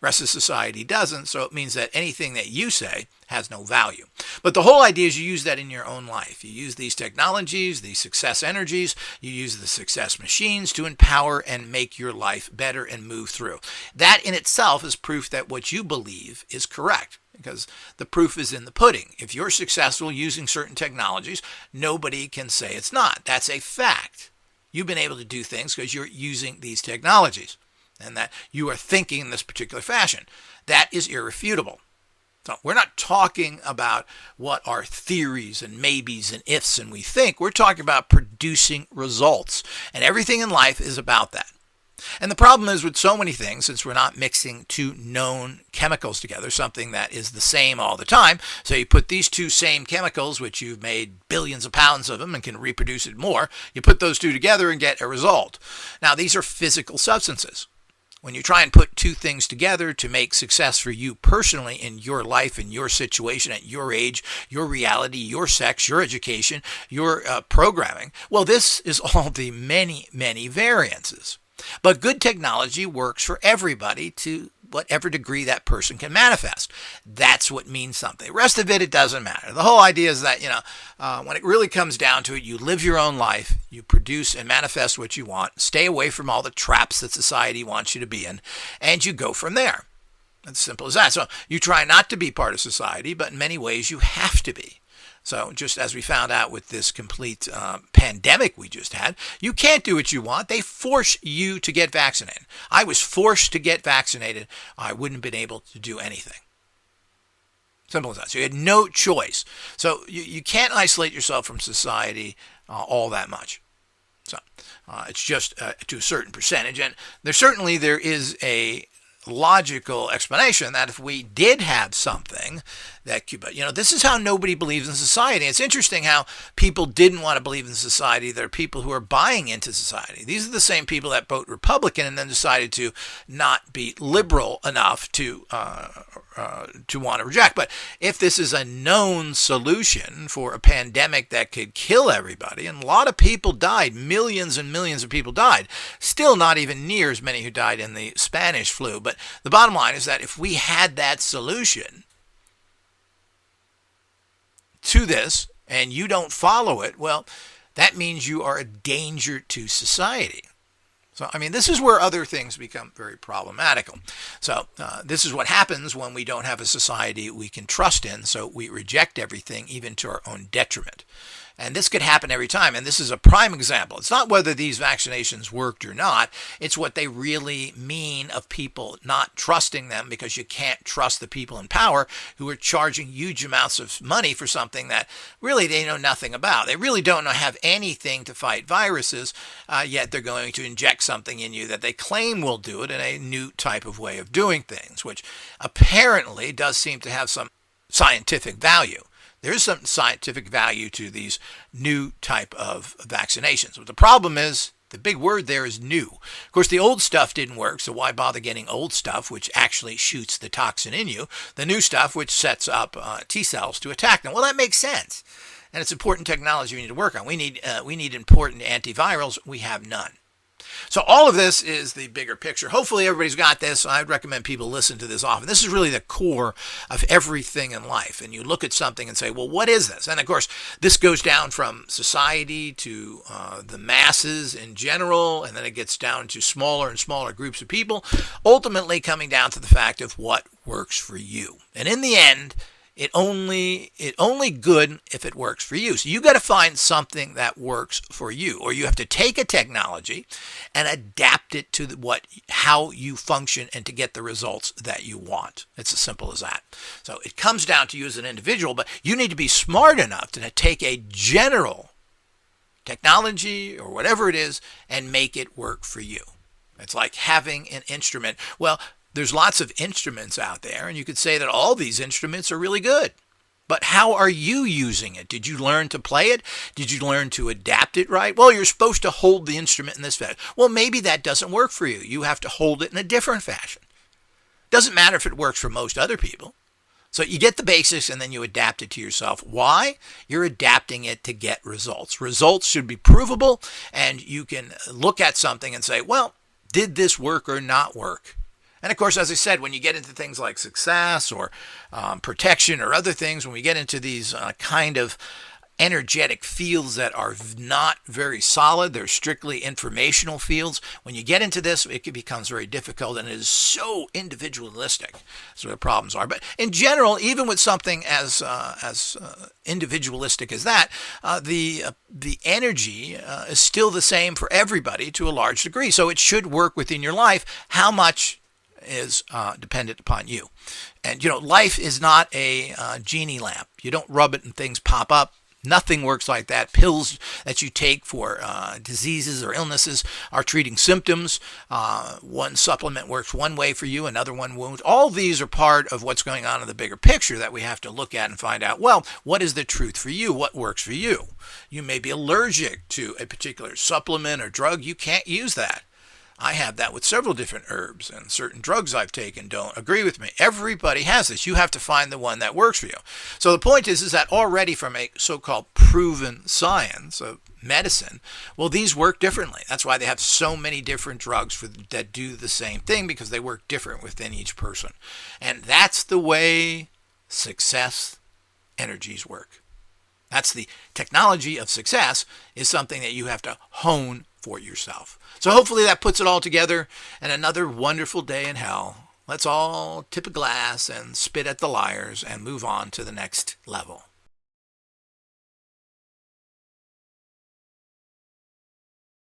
S1: rest of society doesn't, so it means that anything that you say has no value. But the whole idea is you use that in your own life. You use these technologies, these success energies, you use the success machines to empower and make your life better and move through. That in itself is proof that what you believe is correct, because the proof is in the pudding. If you're successful using certain technologies, nobody can say it's not. That's a fact. You've been able to do things because you're using these technologies, and that you are thinking in this particular fashion. That is irrefutable. So we're not talking about what are theories and maybes and ifs and we think. We're talking about producing results. And everything in life is about that. And the problem is with so many things, since we're not mixing two known chemicals together, something that is the same all the time. So you put these two same chemicals, which you've made billions of pounds of them and can reproduce it more, you put those two together and get a result. Now, these are physical substances. When you try and put two things together to make success for you personally in your life, in your situation, at your age, your reality, your sex, your education, your programming, well, this is all the many, many variances. But good technology works for everybody to whatever degree that person can manifest. That's what means something. The rest of it, it doesn't matter. The whole idea is that, when it really comes down to it, you live your own life, you produce and manifest what you want, stay away from all the traps that society wants you to be in, and you go from there. It's simple as that. So you try not to be part of society, but in many ways you have to be. So just as we found out with this complete pandemic we just had, you can't do what you want. They force you to get vaccinated. I was forced to get vaccinated. I wouldn't have been able to do anything. Simple as that. So you had no choice. So you can't isolate yourself from society all that much. So it's just to a certain percentage. And there is a logical explanation that if we did have something that Cuba, this is how nobody believes in society. It's interesting how people didn't want to believe in society. There are people who are buying into society. These are the same people that vote Republican and then decided to not be liberal enough to want to reject. But if this is a known solution for a pandemic that could kill everybody, and a lot of people died, millions and millions of people died, still not even near as many who died in the Spanish flu. But the bottom line is that if we had that solution to this and you don't follow it, well, that means you are a danger to society. So, this is where other things become very problematical. So, this is what happens when we don't have a society we can trust in, so we reject everything, even to our own detriment. And this could happen every time. And this is a prime example. It's not whether these vaccinations worked or not. It's what they really mean of people not trusting them, because you can't trust the people in power who are charging huge amounts of money for something that really they know nothing about. They really don't have anything to fight viruses, yet they're going to inject something in you that they claim will do it in a new type of way of doing things, which apparently does seem to have some scientific value. There's some scientific value to these new type of vaccinations. But the problem is, the big word there is new. Of course, the old stuff didn't work, so why bother getting old stuff, which actually shoots the toxin in you? The new stuff, which sets up T cells to attack them. Well, that makes sense. And it's important technology we need to work on. We need important antivirals. We have none. So all of this is the bigger picture. Hopefully everybody's got this. I'd recommend people listen to this often. This is really the core of everything in life. And you look at something and say, well, what is this? And of course, this goes down from society to the masses in general, and then it gets down to smaller and smaller groups of people, ultimately coming down to the fact of what works for you. And in the end, It only good if it works for you. So you got to find something that works for you, or you have to take a technology and adapt it to how you function and to get the results that you want. It's as simple as that. So it comes down to you as an individual, but you need to be smart enough to take a general technology or whatever it is and make it work for you. It's like having an instrument. Well, there's lots of instruments out there, and you could say that all these instruments are really good. But how are you using it? Did you learn to play it? Did you learn to adapt it right? Well, you're supposed to hold the instrument in this fashion. Well, maybe that doesn't work for you. You have to hold it in a different fashion. Doesn't matter if it works for most other people. So you get the basics and then you adapt it to yourself. Why? You're adapting it to get results. Results should be provable, and you can look at something and say, well, did this work or not work? And of course, as I said, when you get into things like success or protection or other things, when we get into these kind of energetic fields that are not very solid, they're strictly informational fields. When you get into this, it becomes very difficult, and it is so individualistic. That's where the problems are. But in general, even with something as individualistic as that, the energy is still the same for everybody to a large degree. So it should work within your life. How much is dependent upon you. And, life is not a genie lamp. You don't rub it and things pop up. Nothing works like that. Pills that you take for diseases or illnesses are treating symptoms. One supplement works one way for you, another one won't. All these are part of what's going on in the bigger picture that we have to look at and find out, well, what is the truth for you? What works for you? You may be allergic to a particular supplement or drug. You can't use that. I have that with several different herbs, and certain drugs I've taken don't agree with me. Everybody has this. You have to find the one that works for you. So the point is that already from a so-called proven science of medicine, well, these work differently. That's why they have so many different drugs that do the same thing, because they work different within each person. And that's the way success energies work. That's the technology of success, is something that you have to hone for yourself. So hopefully that puts it all together, and another wonderful day in hell. Let's all tip a glass and spit at the liars and move on to the next level.